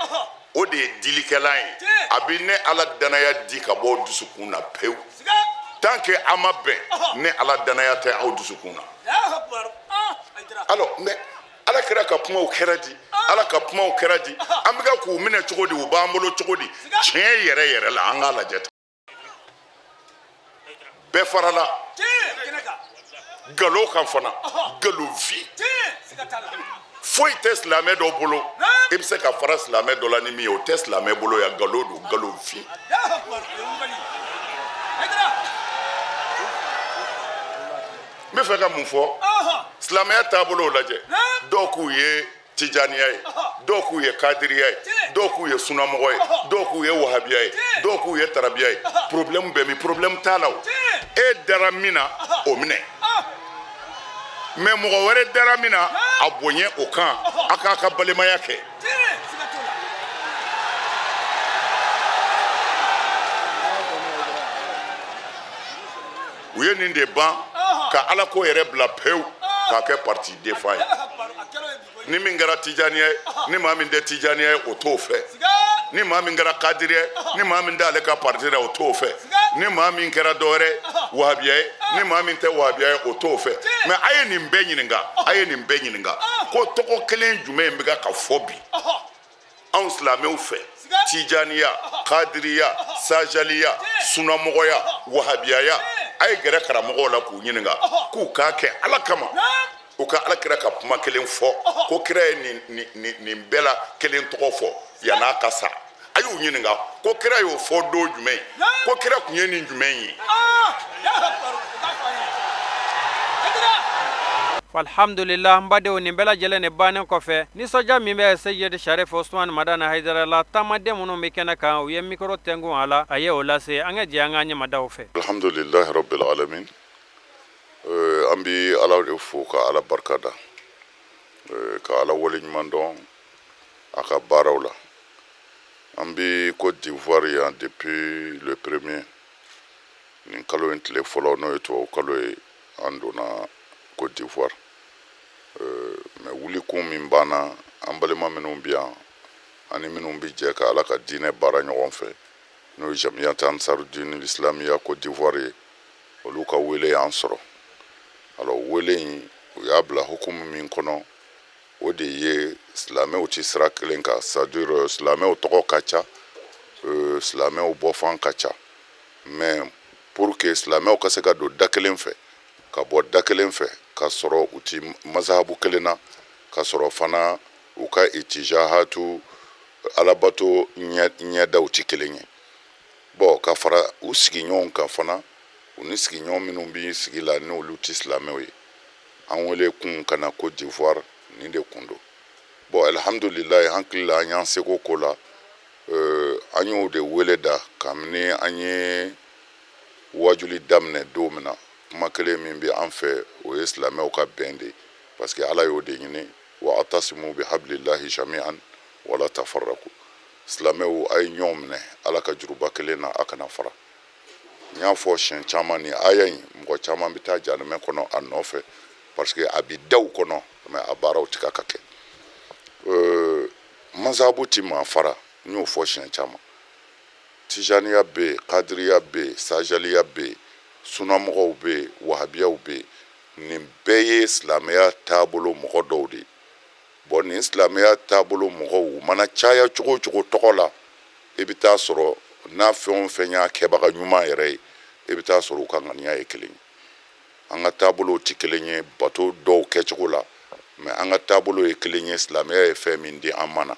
o de ye dilikɛlan ye a bi ne ala danaya di ka bɔ dusukun na pewu tant que a ma bɛn ne ala danaya tɛ aw dusukun na alors mais ala kɛra ka kumaw kɛra di ala ka kumaw kɛra di an bɛ ka k'u minɛ cogo di u b'an bolo cogo di tiɲɛ yɛrɛ yɛrɛ la an k'a lajɛ bɛɛ farala galo kan fana galonfi foyi tɛ silamɛ dɔ bolo i bɛ se ka fara silamɛ dɔ la ni min ye o tɛ silamɛ bolo ya galo don galonfi n bɛ fɛ ka mun fɔ silamɛya taabolo lajɛ dɔw k'u ye tijaniya ye dɔw k'u ye kadiriya ye dɔw k'u ye sunamɔgɔ ye dɔw k'u ye wahabiya ye dɔw k'u ye tarabiya ye problème bɛ min problème t'a la o e dara min na o minɛ mais mɔgɔ wɛrɛ dara min na a bonya o kan a k'a ka balimaya kɛ u ye nin de ban ka ala ko yɛrɛ bila pewu k'a kɛ parti défend ye ni min kɛra tijaniya ye ni maa min tɛ tijaniya ye o t'o fɛ ni maa min kɛra kadiriya ye ni maa min t'ale ka parti la o t'o fɛ ni maa min kɛra dɔwɛrɛ wahabiya ye ni maa min tɛ wahabiya ye o t'o fɛ mais a ye nin bɛɛ ɲininka a ye nin bɛɛ ɲininka ko tɔgɔ kelen jumɛn bɛ ka fɔ bi anw silamɛw fɛ tijaniya kadiriya sajaliya sunamɔgɔya wahabiyaya a ye gɛrɛ karamɔgɔw la k'u ɲininka k'u k'a kɛ ala kama u ka ala kira ka kuma kelen fɔ ko kira ye nin bɛɛ la kelen tɔgɔ fɔ yan'a ka sa a y'u ɲininka ko kira y'o fɔ don jumɛn ko kira tun ye nin jumɛn ye alhamdulillah n badenw nin bɛɛ lajɛlen ne bannen kɔfɛ nisɔndiya min bɛ Seid Cherif Ousmane Madani Haidara la taamaden minnu bɛ kɛnɛ kan u ye mikoro tɛngun a la a ye o lase an ka jɛ an ka ɲɛmadaw fɛ alhamdulillahi rabbil alamin an bɛ ala de fo ka ala barika da ka ala waleɲuman dɔn a ka baaraw la an bɛ Côte d'Ivoire yan depuis le premier nin kalo in tile fɔlɔ n'o ye tubabu kalo ye an donna Côte d'Ivoire mais wulikun min banna an balima minnu bɛ yan ani minnu bɛ jɛ ka ala ka diinɛ baara ɲɔgɔn fɛ n'o ye jamiyat ansarudin islamiya Côte d'Ivoire ye olu ka wele y'an sɔrɔ alors wele in u y'a bila hukumu min kɔnɔ o de ye silamɛw ci sira kelen kan c'est-à-dire silamɛw tɔgɔ ka ca silamɛw bɔfan ka ca mais pour que silamɛw ka se ka don da kelen fɛ ka bɔ da kelen fɛ ka sɔrɔ u ti mazahabu kelen na ka sɔrɔ fana u ka itijahatu alabato ɲɛdaw ti kelen ye bon ka fara u sigiɲɔgɔnw kan fana u ni sigiɲɔgɔn minnu bi sigi la n'olu ti silamɛw ye an wele kun ka na Côte d'Ivoire ni de kun do bon alhamdulilayi hakili la an y'an seko ko la an y'o de wele da kabini an ye wajuli daminɛ don min na kuma kelen min bɛ an fɛ o ye silamɛw ka bɛn de parce que ala y'o de ɲini wa atasimu bi hablillahi jami'an wala tafarraku silamɛw a ye ɲɔgɔn minɛ ala ka juruba kelen na a kana fara n y'a fɔ siɲɛ caman ni aya in mɔgɔ caman bɛ taa janɛmɛ kɔnɔ a nɔfɛ parce que a bɛ daw kɔnɔ mais a baaraw tɛ ka kɛ mazabu ti maa fara n y'o fɔ siɲɛ caman tijaniya bɛ yen kadiriya bɛ yen sajaliya bɛ yen sunamɔgɔw bɛ yen wahabiyaw bɛ yen nin bɛɛ ye silamɛya taabolo mɔgɔ dɔw de ye bon nin silamɛya taabolo mɔgɔw u mana caya cogo o cogo tɔgɔ la i bɛ taa sɔrɔ n'a fɛn o fɛn y'a kɛbaga ɲuman yɛrɛ ye i bɛ taa sɔrɔ u ka ŋaniya ye kelen ye an ka taabolow tɛ kelen ye bato dɔw kɛcogo la mais an ka taabolo ye kelen ye silamɛya ye fɛn min di an ma na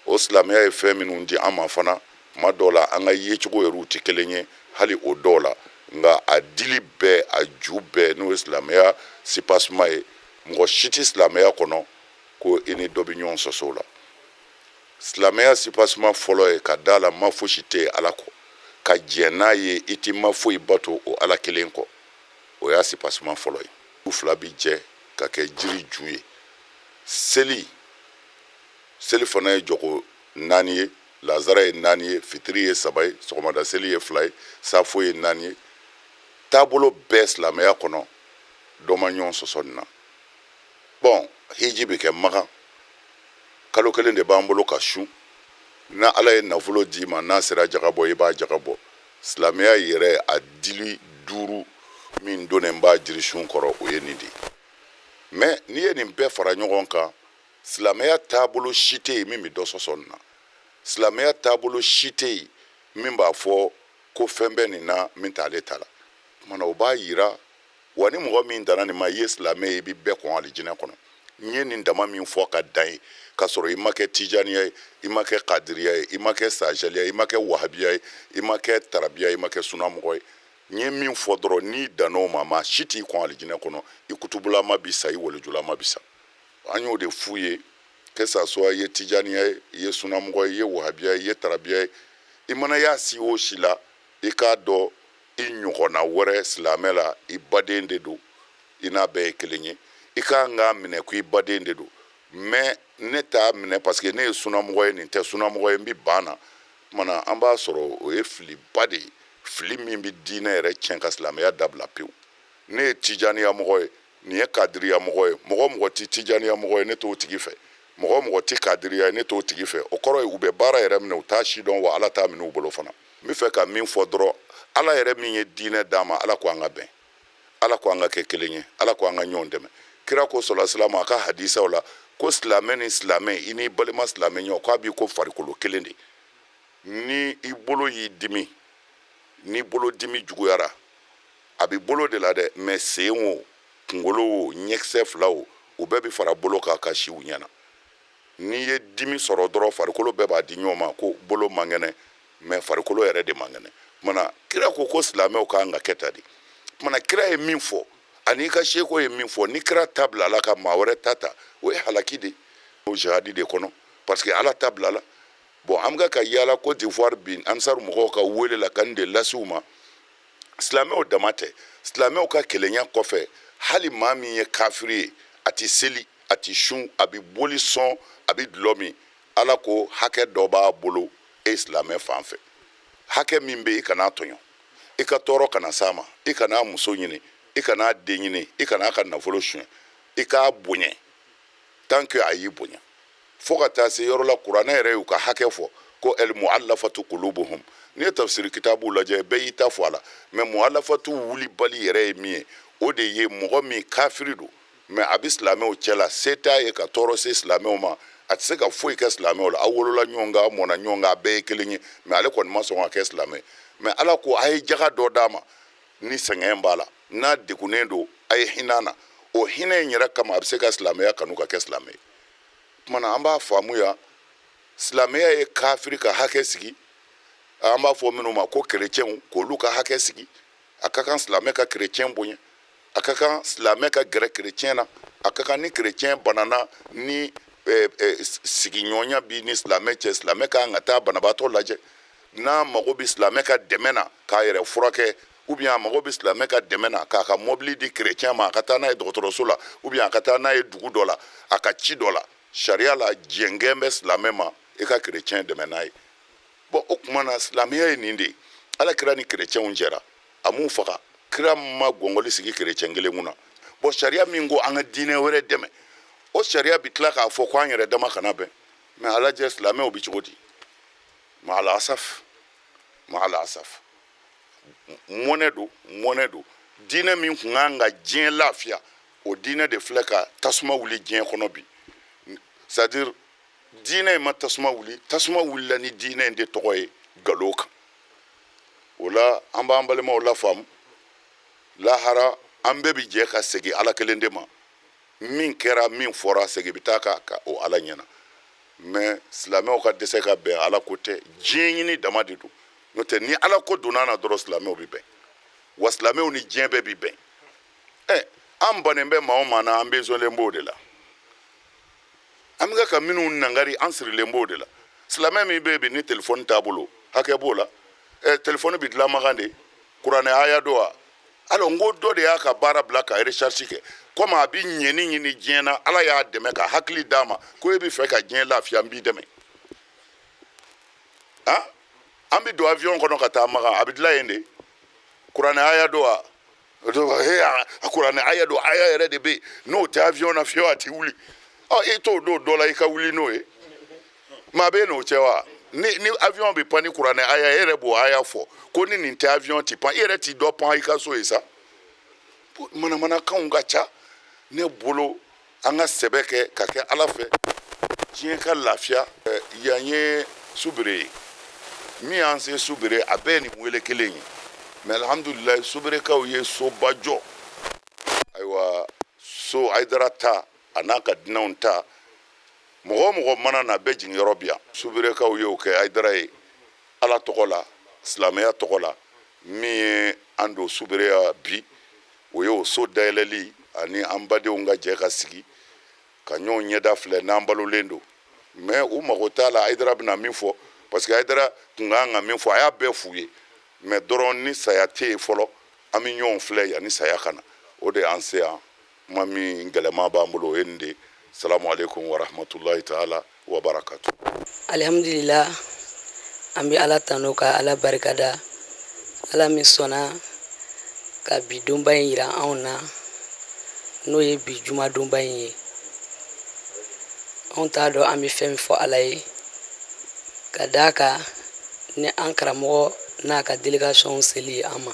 o silamɛya ye fɛn minnu di an ma fana tuma dɔw la an ka yecogo yɛrɛw tɛ kelen ye hali o dɔw la nka a dili bɛɛ a ju bɛɛ n'o ye silamɛya sipasima ye mɔgɔ si tɛ silamɛya kɔnɔ ko i ni dɔ bɛ ɲɔgɔn sɔsɔ o la silamɛya sipasima fɔlɔ ye ka da la ma fosi tɛ ala kɔ ka jɛn n'a ye i ti ma foyi bato o ala kelen kɔ o y'a sipasima fɔlɔ ye u fila bi jɛ ka kɛ jiri ju ye seli fana ye jɔgo 4 ye lazara ye 4 ye fitiri ye 3 ye sɔgɔmada seli ye 2 ye safo ye 4 ye taabolo bɛɛ silamɛya kɔnɔ dɔ ma ɲɔgɔn sɔsɔ nin na bon hiji bɛ kɛ magan kalo kelen de b'an bolo ka sun na ala ye nafolo d'i ma n'a sera jagabɔ i b'a jagabɔ silamɛya yɛrɛ a dili 5 min donnen b'a jirisun kɔrɔ o ye nin de mais n'i ye nin bɛɛ fara ɲɔgɔn kan silamɛya taabolo si tɛ yen min bɛ dɔ sɔsɔ nin na silamɛya taabolo si tɛ yen min b'a fɔ ko fɛn bɛ nin na min t'ale ta la kumana o b'a yira wa ni mɔgɔ min danna nin ma i ye silamɛ ye i bɛ bɛɛ kɔn alijinɛ kɔnɔ n ye nin dama min fɔ ka dan ye k'a sɔrɔ i ma kɛ tijaniya ye i ma kɛ kadiriya ye i ma kɛ sajaliya ye i ma kɛ wahabiya ye i ma kɛ tarabiya ye i ma kɛ sunamɔgɔ ye n ye min fɔ dɔrɔn n'i dann'o ma maa si t'i kɔn alijinɛ kɔnɔ i kutubulama bi sa i walijulama bi sa an y'o de f'u ye que ça soit i ye tijaniya ye i ye sunamɔgɔ ye i ye wahabiya ye i ye tarabiya ye i mana y'a si o si la i k'a dɔn i ɲɔgɔnna wɛrɛ silamɛ la i baden de don i n'a bɛɛ ye kelen ye i k'an k'a minɛ ko i baden de don mais ne t'a minɛ parce que ne ye sunamɔgɔ ye nin tɛ sunamɔgɔ ye n bi ban na kumana an b'a sɔrɔ o ye filiba de ye fili min bɛ diinɛ yɛrɛ tiɲɛ ka silamɛya dabila pewu ne ye tijaniya mɔgɔ ye nin ye kadiriya mɔgɔ ye mɔgɔ tɛ tijaniya mɔgɔ ye ne t'o tigi fɛ mɔgɔ tɛ kadiriya ye ne t'o tigi fɛ o kɔrɔ ye u bɛ baara yɛrɛ minɛ u t'a si dɔn wa ala t'a minɛ u bolo fana n bɛ fɛ ka min fɔ dɔrɔn ala yɛrɛ min ye diinɛ d'a ma ala ko an ka bɛn ala ko an ka kɛ kelen ye ala ko an ka ɲɔgɔn dɛmɛ kira ko sɔlɔ silama a ka hadisaw la ko silamɛ ni silamɛ i n'i balima silamɛ ɲɔgɔn k'a b'i ko farikolo kelen de ni i bolo y'i dimi ni bolo dimi juguyara a bɛ bolo de la dɛ mais sen o kunkolo o ɲɛkisɛ fila o u bɛɛ bɛ fara bolo kan ka si u ɲɛna n'i ye dimi sɔrɔ dɔrɔn farikolo bɛɛ b'a di ɲɔgɔn ma ko bolo man kɛnɛ mais farikolo yɛrɛ de man kɛnɛ mana kira ko silamɛw kan ka kɛ tan de mana kira ye min fɔ ani ka seko ye min fɔ ni kira ta bila la ka maa wɛrɛ ta o ye halaki de o jihadi de kɔnɔ parce que ala ta bila la bon an bɛ ka yaala Côte d'Ivoire bin ansaru mɔgɔw ka wele la ka nin de lase u ma silamɛw dama tɛ silamɛw ka kelenya kɔfɛ hali maa min ye kafiri ye a tɛ seli a tɛ sun a bɛ boli sɔn a bɛ dulɔ min ala ko hakɛ dɔ b'a bolo e silamɛ fan fɛ hakɛ min bɛ i kana tɔɲɔ i ka tɔɔrɔ kana s'a ma i kana muso ɲini i kana den ɲini i kana ka nafolo suɲɛ i k'a bonya tant que a y'i bonya fo ka taa se yɔrɔ la kuranɛ yɛrɛ y'u ka hakɛ fɔ ko el muallafatu qulubuhum n'i ye tafsiri kitabu lajɛ bɛɛ y'i ta fɔ a la mais muallafatu wulibali yɛrɛ ye min ye o de ye mɔgɔ min kafiri don mais a bɛ silamɛw cɛ la se t'a ye ka tɔɔrɔ se silamɛw ma a tɛ se ka foyi kɛ silamɛw la aw wolola ɲɔgɔn kan aw mɔna ɲɔgɔn kan a bɛɛ ye kelen ye mais ale kɔni ma sɔn ka kɛ silamɛ mais ala ko a ye jaga dɔ d'a ma ni sɛgɛn b'a la n'a degunnen don a ye hinɛ na o hinɛ in yɛrɛ kama a bɛ se ka silamɛya kanu ka kɛ silamɛ ye kumana an b'a faamu ya silamɛya ye kafiri ka hakɛ sigi an b'a fɔ minnu ma ko kerecɛnw k'olu ka hakɛ sigi a ka kan silamɛ ka kerecɛn bonya a ka kan silamɛ ka gɛrɛ kerecɛn na a ka kan ni kerecɛn banana ni sigiɲɔgɔnya bi ni silamɛ cɛ silamɛ ka kan ka taa banabaatɔ lajɛ n'a mago bɛ silamɛ ka dɛmɛ na k'a yɛrɛ furakɛ ou bien a mago bɛ silamɛ ka dɛmɛ na k'a ka mɔbili di kerecɛn ma a ka taa n'a ye dɔgɔtɔrɔso la ou bien a ka taa n'a ye dugu dɔ la a ka ci dɔ la sariya la jɛngɛn bɛ silamɛ ma i ka kerecɛn dɛmɛ n'a ye bon o tuma na silamɛya ye nin de ye ala kira ni kerecɛnw jɛra a m'u faga kira ma gɔngɔli sigi kerecɛn kelen kunna bon sariya min ko an ka diinɛ wɛrɛ dɛmɛ o sariya bɛ tila k'a fɔ ko an yɛrɛ dama kana bɛn mais ala jɛ silamɛw bɛ cogo di ma'al asaf mɔnɛ do diinɛ min kun kan ka diɲɛ lafiya o diinɛ de filɛ ka tasuma wuli diɲɛ kɔnɔ bi c'est à dire diinɛ in ma tasuma wulila ni diinɛ in de tɔgɔ ye nkalon kan o la an b'an balimaw lafaamu lahara an bɛɛ bi jɛ ka segin ala kelen de ma min kɛra min fɔra segin bɛ taa ka o ala ɲɛna mais silamɛw ka dɛsɛ ka bɛn ala ko tɛ diɲɛ ɲini dama de don n'o tɛ ni ala ko donna na dɔrɔn silamɛw bɛ bɛn wa silamɛw ni diɲɛ bɛɛ bi bɛn an bannen bɛ maa o maa na an besonnen b'o de la an bɛ ka minnu nangari an sirilen b'o de la silamɛ min bɛ yen bi ni telefɔni t'a bolo hakɛ b'o la telefɔni bɛ dilan makan de kuranɛ aya do wa alors n ko dɔ de y'a ka baara bila ka recherche kɛ komi a bɛ ɲɛni ɲini diɲɛ na ala y'a dɛmɛ ka hakili d'a ma ko e bɛ fɛ ka diɲɛ lafiya n b'i dɛmɛ an bɛ don avion kɔnɔ ka taa makan a bɛ dilan yen de kuranɛ aya do wa a kuranɛ aya do aya yɛrɛ de bɛ yen n'o tɛ avion na fiyewu a tɛ wuli e t'o don dɔ la i ka wuli n'o ye maa bɛ n'o cɛ wa ni avion bɛ pan ni kuranɛ aya e yɛrɛ b'o aya fɔ ko ni nin tɛ avion ti pan i yɛrɛ ti dɔ pan i ka so ye sa manamanakanw ka ca ne bolo an ka sɛbɛ kɛ ka kɛ ala fɛ diɲɛ ka lafiya yan ye Soubre ye min y'an se Soubre a bɛɛ ye nin wele kelen ye mais alhamdulilayi Sobrekaw ye soba jɔ ayiwa so Haidara ta a n'a ka dinɛw ta mɔgɔ o mɔgɔ mana na bɛɛ jigin yɔrɔ bi yan Sobrekaw ye o kɛ Haidara ye ala tɔgɔ la silamɛya tɔgɔ la min ye an don Soubre ya bi o ye o so dayɛlɛli ani an badenw ka jɛ ka sigi ka ɲɔgɔn ɲɛda filɛ n'an balolen don mais u mago t'a la Haidara bɛna min fɔ parce que Haidara tun kan ka min fɔ a y'a bɛɛ f'u ye mais dɔrɔn ni saya tɛ yen fɔlɔ an bɛ ɲɔgɔn filɛ yanni saya ka na o de y'an se yan kuma min gɛlɛman b'an bolo o ye nin de salamu alaikum wa rahmatulahi ta'ala wa barakatu alhamdulillah an bɛ ala tanu ka ala barikada ala min sɔnna ka bi donba in jira anw na n'o ye bi juma donba in ye anw t'a dɔn an bɛ fɛn min fɔ ala ye ka d'a kan ni an karamɔgɔ n'a ka delegation seli ye an ma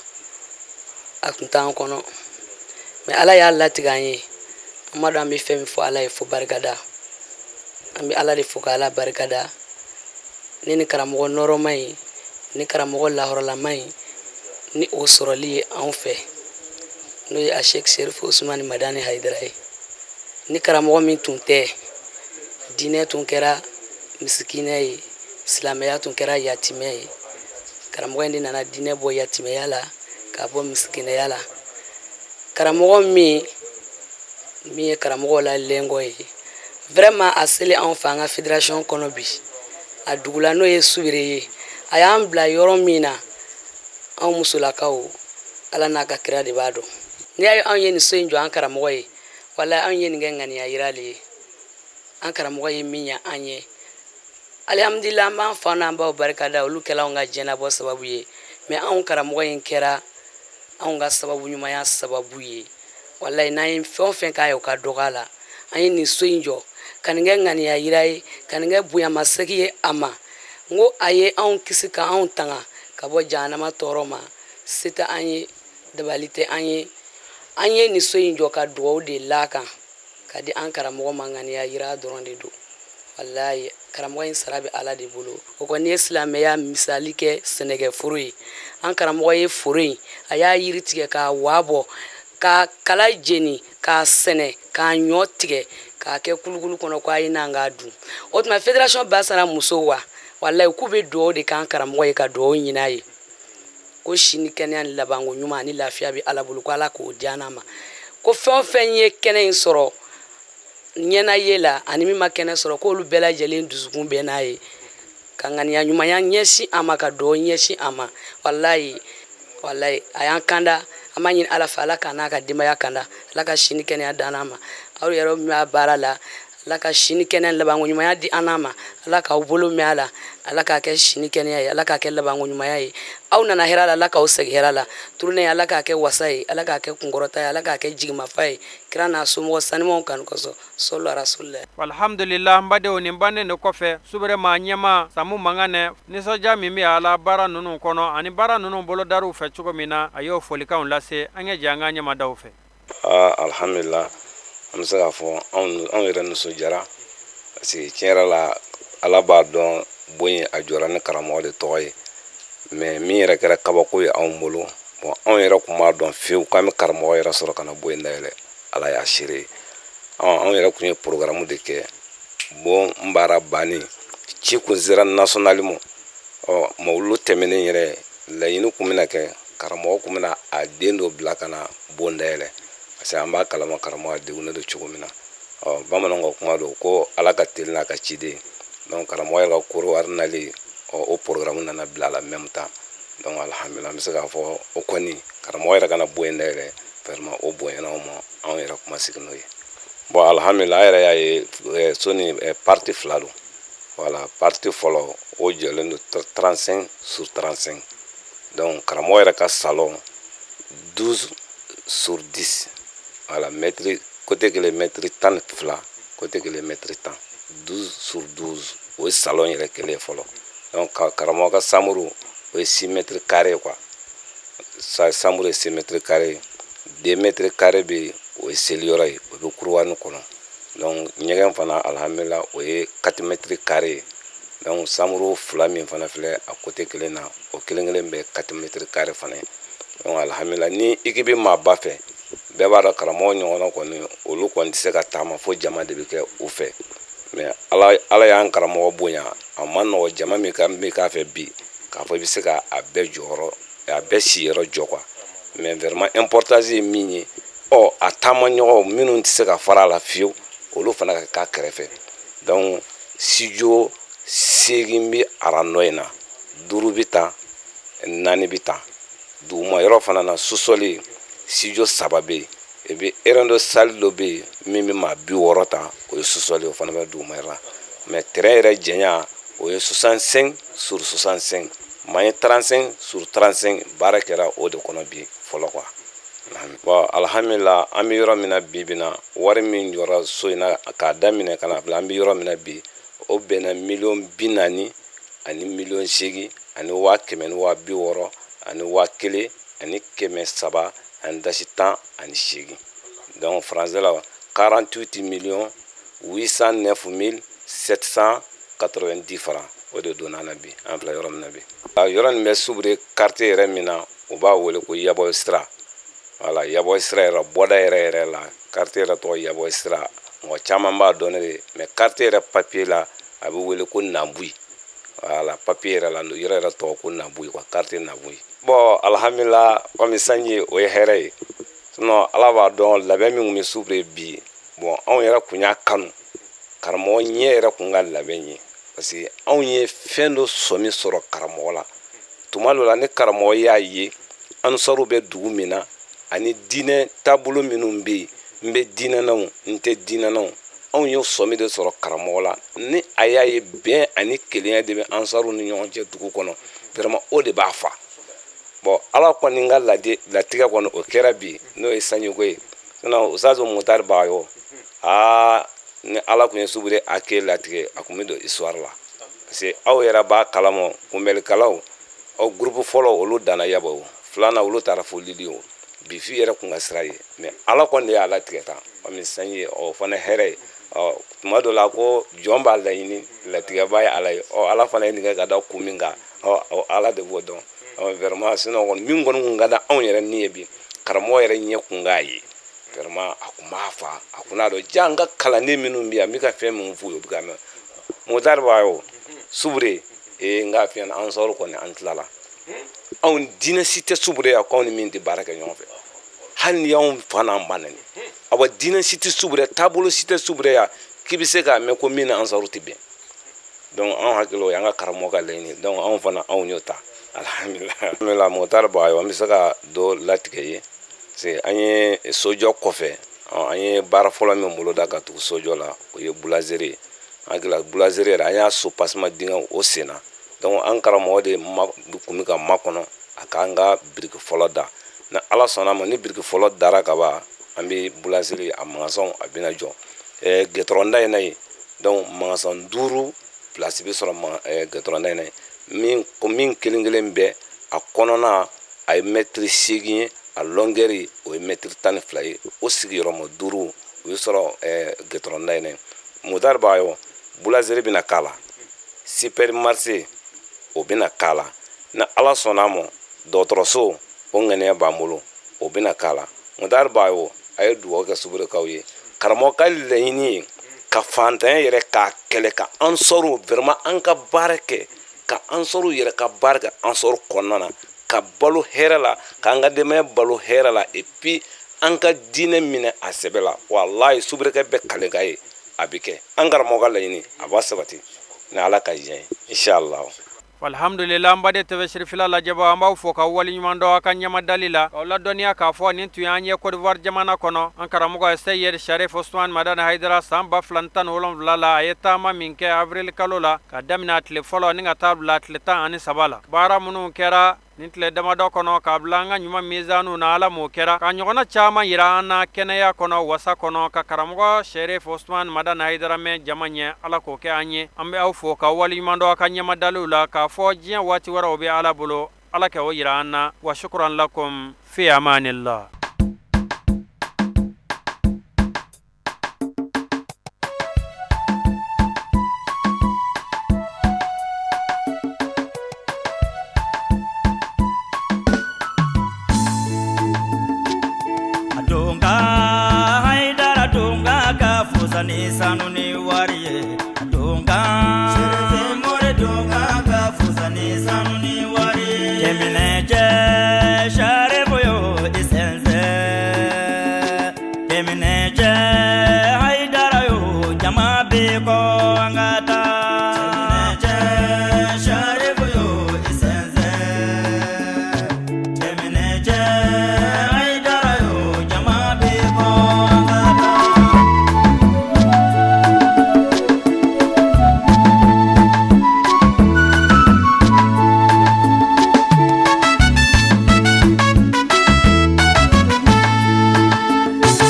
a tun t'an kɔnɔ mais ala y'a latigɛ an ye an ma dɔn an bɛ fɛn min fɔ ala ye fo barikada an bɛ ala de fo ka ala barikada ni karamɔgɔ nɔrɔma in ni karamɔgɔ lahɔrɔlama in ni o sɔrɔli ye anw fɛ n'o ye a Sheikh Cherif Ousmane Madani Haidara ye ni karamɔgɔ min tun tɛ diinɛ tun kɛra misikinɛ ye silamɛya tun kɛra yatimɛ ye karamɔgɔ in de nana diinɛ bɔ yatimɛya la k'a bɔ misikinɛya la karamɔgɔ min ye karamɔgɔ la lɛngɔ ye vraiment a seli anw fɛ an ka fédération kɔnɔ bi a dugula n'o ye Soubre ye a y'an bila yɔrɔ min na anw musolakaw ala n'a ka kira de b'a dɔn n'i y'a ye anw ye nin so in jɔ an karamɔgɔ ye wala anw ye nin kɛ ŋaniya yirali ye an karamɔgɔ ye min ɲɛ an ye alhamdulillah an b'an fa n'an baw barikada olu kɛla anw ka jɛnabɔ sababu ye mais anw karamɔgɔ in kɛra anw ka sababu ɲumanya sababu ye wallahi n'an ye fɛn o fɛn k'a ye o ka dɔgɔ a la an ye nin so in jɔ ka nin kɛ ŋaniya yira ye ka nin kɛ bonyamasegin ye a ma n ko a ye anw kisi ka anw tanga ka bɔ jahanama tɔɔrɔ ma se tɛ an ye dabali tɛ an ye nin so in jɔ ka dugawu de la kan ka di an karamɔgɔ ma ŋaniya yira dɔrɔn de don wallahi karamɔgɔ in sara bɛ ala de bolo o kɔni ye silamɛya misali kɛ sɛnɛkɛforo ye an karamɔgɔ ye foro in a y'a yiri tigɛ k'a waa bɔ ka kala jeni ka sɛnɛ ka ɲɔ tigɛ k'a kɛ kulukulu kɔnɔ ko a ye n'an k'a dun o tuma fédération b'a sara musow wa walayi k'u bɛ dugawu de k'an karamɔgɔ ye ka dugawu ɲini a ye ko si ni kɛnɛya ni labanko ɲuman ani lafiya bɛ ala bolo ko ala k'o di an ma ko fɛn o fɛn ye kɛnɛ in sɔrɔ ɲɛna ye la ani min ma kɛnɛ sɔrɔ k'olu bɛɛ lajɛlen dusukun bɛ n'a ye ka ŋaniya ɲumanya ɲɛsin a ma ka dugawu ɲɛsin a ma walayi a y'an kanda an b'a ɲini ala fɛ ala ka n'a ka denbaya kanda ala ka si ni kɛnɛya di an ma aw yɛrɛ min b'a baara la ala ka si ni kɛnɛya labanko ɲumanya di an ma ala k'aw bolo mɛn a la ala k'a kɛ si ni kɛnɛya ye ala k'a kɛ labanko ɲumanya ye aw nana hɛrɛ la ala k'aw segin hɛrɛ la turunen ala k'a kɛ wasa ye ala k'a kɛ kunkɔrɔta ye ala k'a kɛ jigimafa ye kira n'a somɔgɔ sanumanw kanu kosɔn sɔlu rasulillah alhamdulillah n badenw nin bannen de kɔfɛ Soubre maa ɲɛma samu manganɛ nisɔndiya min bɛ ala baara ninnu kɔnɔ ani baara ninnu bolodariw fɛ cogo min na a y'o folikanw lase an ka jɛ an ka ɲɛmadaw fɛ. Alhamdulillah an bɛ se k'a fɔ anw yɛrɛ nisɔndiyara parce que tiɲɛ yɛrɛ la ala b'a dɔn bon ye a jɔra ni karamɔgɔ de tɔgɔ ye mais min yɛrɛ kɛra kabako ye anw bolo bon anw yɛrɛ tun b'a dɔn fiyewu k'an bɛ karamɔgɔ yɛrɛ sɔrɔ ka na bon in dayɛlɛ ala y'a seere ye anw yɛrɛ tun ye programme de kɛ bon n baara bannen ci kun sera national ma ma olu tɛmɛnen yɛrɛ laɲini kun bɛna kɛ karamɔgɔ kun bɛna a den dɔ bila ka na bon dayɛlɛ parce que an b'a kalama karamɔgɔ degunnen don cogo min na bamananw ka kuma don ko ala ka teli n'a ka ciden donc karamɔgɔ yɛrɛ ka koro wari nalen o programme nana bila la même temps donc alhamdulillah an bɛ se k'a fɔ o kɔni karamɔgɔ yɛrɛ kana bon in dayɛlɛ vraiment o bonyana o ma anw yɛrɛ kuma sigi n'o ye bon alhamdulillah an yɛrɛ y'a ye soni parti fila don voilà parti fɔlɔ o jɔlen don 35/35 donc karamɔgɔ yɛrɛ ka salon 12/10 voilà mètre côté kelen mètre 12 côté kelen mètre 10 12/12 o ye salon yɛrɛ kelen fɔlɔ donc karamɔgɔ ka samuru o ye 6 mètres carrés quoi samuru ye 6 mètres carrés 2 mètres carrés bɛ o ye seliyɔrɔ ye o bɛ kuruwani kɔnɔ donc ɲɛgɛn fana alhamdulillah o ye 4 mètres carrés donc samuru fila min fana filɛ a côté kelen na o kelen kelen bɛ 4 mètres carrés fana ye donc alhamdulillah ni équipe maa ba fɛ bɛɛ b'a dɔn karamɔgɔ ɲɔgɔnna kɔni olu kɔni tɛ se ka taama fo jama de bɛ kɛ u fɛ mais ala y'an karamɔgɔ bonya a ma nɔgɔ jama min bɛ k'a fɛ bi k'a fɔ i bɛ se ka a bɛɛ jɔyɔrɔ a bɛɛ siyɔrɔ jɔ quoi mais vraiment importance ye min ye a taama ɲɔgɔn minnu tɛ se ka fara a la fiyewu olu fana ka k'a kɛrɛfɛ donc studio 8 bɛ aranɔ in na 5 bɛ tan 4 bɛ tan duguma yɔrɔ fana na sous-sol studio 3 bɛ yen et puis errando salle dɔ bɛ yen min bɛ maa 60 ta o ye sous-sol o fana bɛ duguma yɔrɔ la mais terrain yɛrɛ jɛnya o ye 65/65 maa ye 35/35 baara kɛra o de kɔnɔ bi fɔlɔ quoi. Bon alhamdulillah an bɛ yɔrɔ min na bi bi na wari min jɔra so in na k'a daminɛ ka na bila an bɛ yɔrɔ min na bi o bɛnna 40,000 ani 8,000 ani 160,000 ani 1,000 ani 300 ani 18 donc français la 48,809,790 francs o de donna na bi an filɛ yɔrɔ min na bi yɔrɔ nin bɛ Soubre quartier yɛrɛ min na u b'a wele ko Yabɔ Sira voilà Yabɔ Sira yɛrɛ bɔda yɛrɛ la quartier yɛrɛ tɔgɔ Yabɔ Sira mɔgɔ caman b'a dɔn ne de mais quartier yɛrɛ papier la a bɛ wele ko Nabui voilà papier yɛrɛ la yɔrɔ yɛrɛ tɔgɔ ko Nabui quoi quartier Nabui bon alhamdulillah komi sanji o ye hɛrɛ ye sinon ala b'a dɔn labɛn min tun bɛ Soubre bi bon anw yɛrɛ kun y'a kanu karamɔgɔ ɲɛ yɛrɛ kun ka labɛn ye parce que anw ye fɛn dɔ sɔmi sɔrɔ karamɔgɔ la tuma dɔ la ni karamɔgɔ y'a ye ansaru bɛ dugu min na ani diinɛ taabolo minnu bɛ yen n bɛ diinɛnaw n tɛ diinɛnaw anw ye sɔmi de sɔrɔ karamɔgɔ la ni a y'a ye bɛn ani kelenya de bɛ ansaru ni ɲɔgɔn cɛ dugu kɔnɔ vraiment o de b'a fa bon ala kɔni ka latigɛ kɔni o kɛra bi n'o ye sanjiko ye sinon usazu mutari bayo ni ala kun ye Soubre a kɛ latigɛ a kun bɛ don histoire la parce que aw yɛrɛ b'a kalama kunbɛlikalaw aw groupe fɔlɔ olu danna Yabɔ filanan olu taara fo Lili o bi fi yɛrɛ kun ka sira ye mais ala kɔni de y'a latigɛ tan komi sanji ye o fana hɛrɛ ye tuma dɔ la ko jɔn b'a laɲini latigɛba ye ala ye ala fana ye nin kɛ ka da kun min kan ala de b'o dɔn vraiment sinon kɔni min kɔni kun ka da anw yɛrɛ ni ye bi karamɔgɔ yɛrɛ ɲɛ kun k'a ye vraiment a kun b'a fa a kun n'a dɔn ja n ka kalanden minnu bɛ yan n bɛ ka fɛn min f'u ye o bɛ ka mɛn mutari b'a ye o Soubre n k'a f'i ɲɛna an sɔrɔ kɔni an tilala anw diinɛ si tɛ Soubre yan k'anw ni min tɛ baara kɛ ɲɔgɔn fɛ hali ni y'anw fa n'an ba nɛni awa diinɛ si tɛ Soubre taabolo si tɛ Soubre yan k'i bɛ se k'a mɛn ko min ni an sɔrɔ tɛ bɛn donc anw hakili o y'an ka karamɔgɔ ka laɲini donc anw fana anw y'o ta alhamdulilah mutari b'a ye an bɛ se ka dɔ latigɛ ye c'est an ye sojɔ kɔfɛ an ye baara fɔlɔ min boloda ka tugu sojɔ la o ye boulangerie ye an hakili la boulangerie yɛrɛ an y'a so passement dingɛ o sen na donc an karamɔgɔ de kun bɛ ka makɔnɔ a k'an ka biriki fɔlɔ da ni ala sɔnna ma ni biriki fɔlɔ dara ka ban an bɛ boulangerie a magasin a bɛna jɔ gɛtɔrɔnda in na yen donc magasin 5 place bɛ sɔrɔ gɛtɔrɔnda in na yen min kelen kelen bɛɛ a kɔnɔna a ye mètre 8 ye a longueur o ye mètre 12 ye o sigiyɔrɔma 5 o ye sɔrɔ gɛtɔrɔnda in na yen mutari b'a ye boulangerie bɛna k'a la supermarché o bɛna k'a la ni ala sɔnna ma dɔgɔtɔrɔso o ŋaniya b'an bolo o bɛna k'a la mutari b'a ye a ye dugawu kɛ Soubrekaw ye karamɔgɔ ka laɲini ye ka fantanya yɛrɛ k'a kɛlɛ ka an sɔrɔ vraiment an ka baara kɛ ka an sɔrɔ yɛrɛ ka baara kɛ an sɔrɔ kɔnɔna na ka balo hɛrɛ la k'an ka denbaya balo hɛrɛ la et puis an ka diinɛ minɛ a sɛbɛ la wallahi Soubrekɛ bɛ kale ka ye a bɛ kɛ an karamɔgɔ ka laɲini a b'a sabati ni ala ka diɲɛ ye inshallah. Alhamdulillah an bade tebe Cherifla la jaba an b'aw fo ka wali ɲuman dɔ a ka ɲɛmadali la k'aw ladɔnniya k'a fɔ nin tun y'an ye Cote d'Ivoire jamana kɔnɔ an karamɔgɔ ye Seid Cherif Ousmane Madani Haidara san 2017 la a ye taama min kɛ avril kalo la ka daminɛ a tile fɔlɔ ni ka taa bila tile 13 la baara minnu kɛra nin tile damadɔ kɔnɔ k'a bila an ka ɲuman mizanu na ala m'o kɛra ka ɲɔgɔnna caman yira an na kɛnɛya kɔnɔ wasa kɔnɔ ka karamɔgɔ Cherif Ousmane Madani Haidara mɛn jama ɲɛ ala k'o kɛ an ye an bɛ aw fo ka wali ɲuman dɔ a ka ɲɛmadaliw la k'a fɔ diɲɛ waati wɛrɛw bɛ ala bolo ala kɛ o yira an na wa shukran lakum fi amanillah. Ni sanu ni wariye donga Cherif more donga ka fusa ni sanu ni wariye kemine je Cherif yo isense kemine je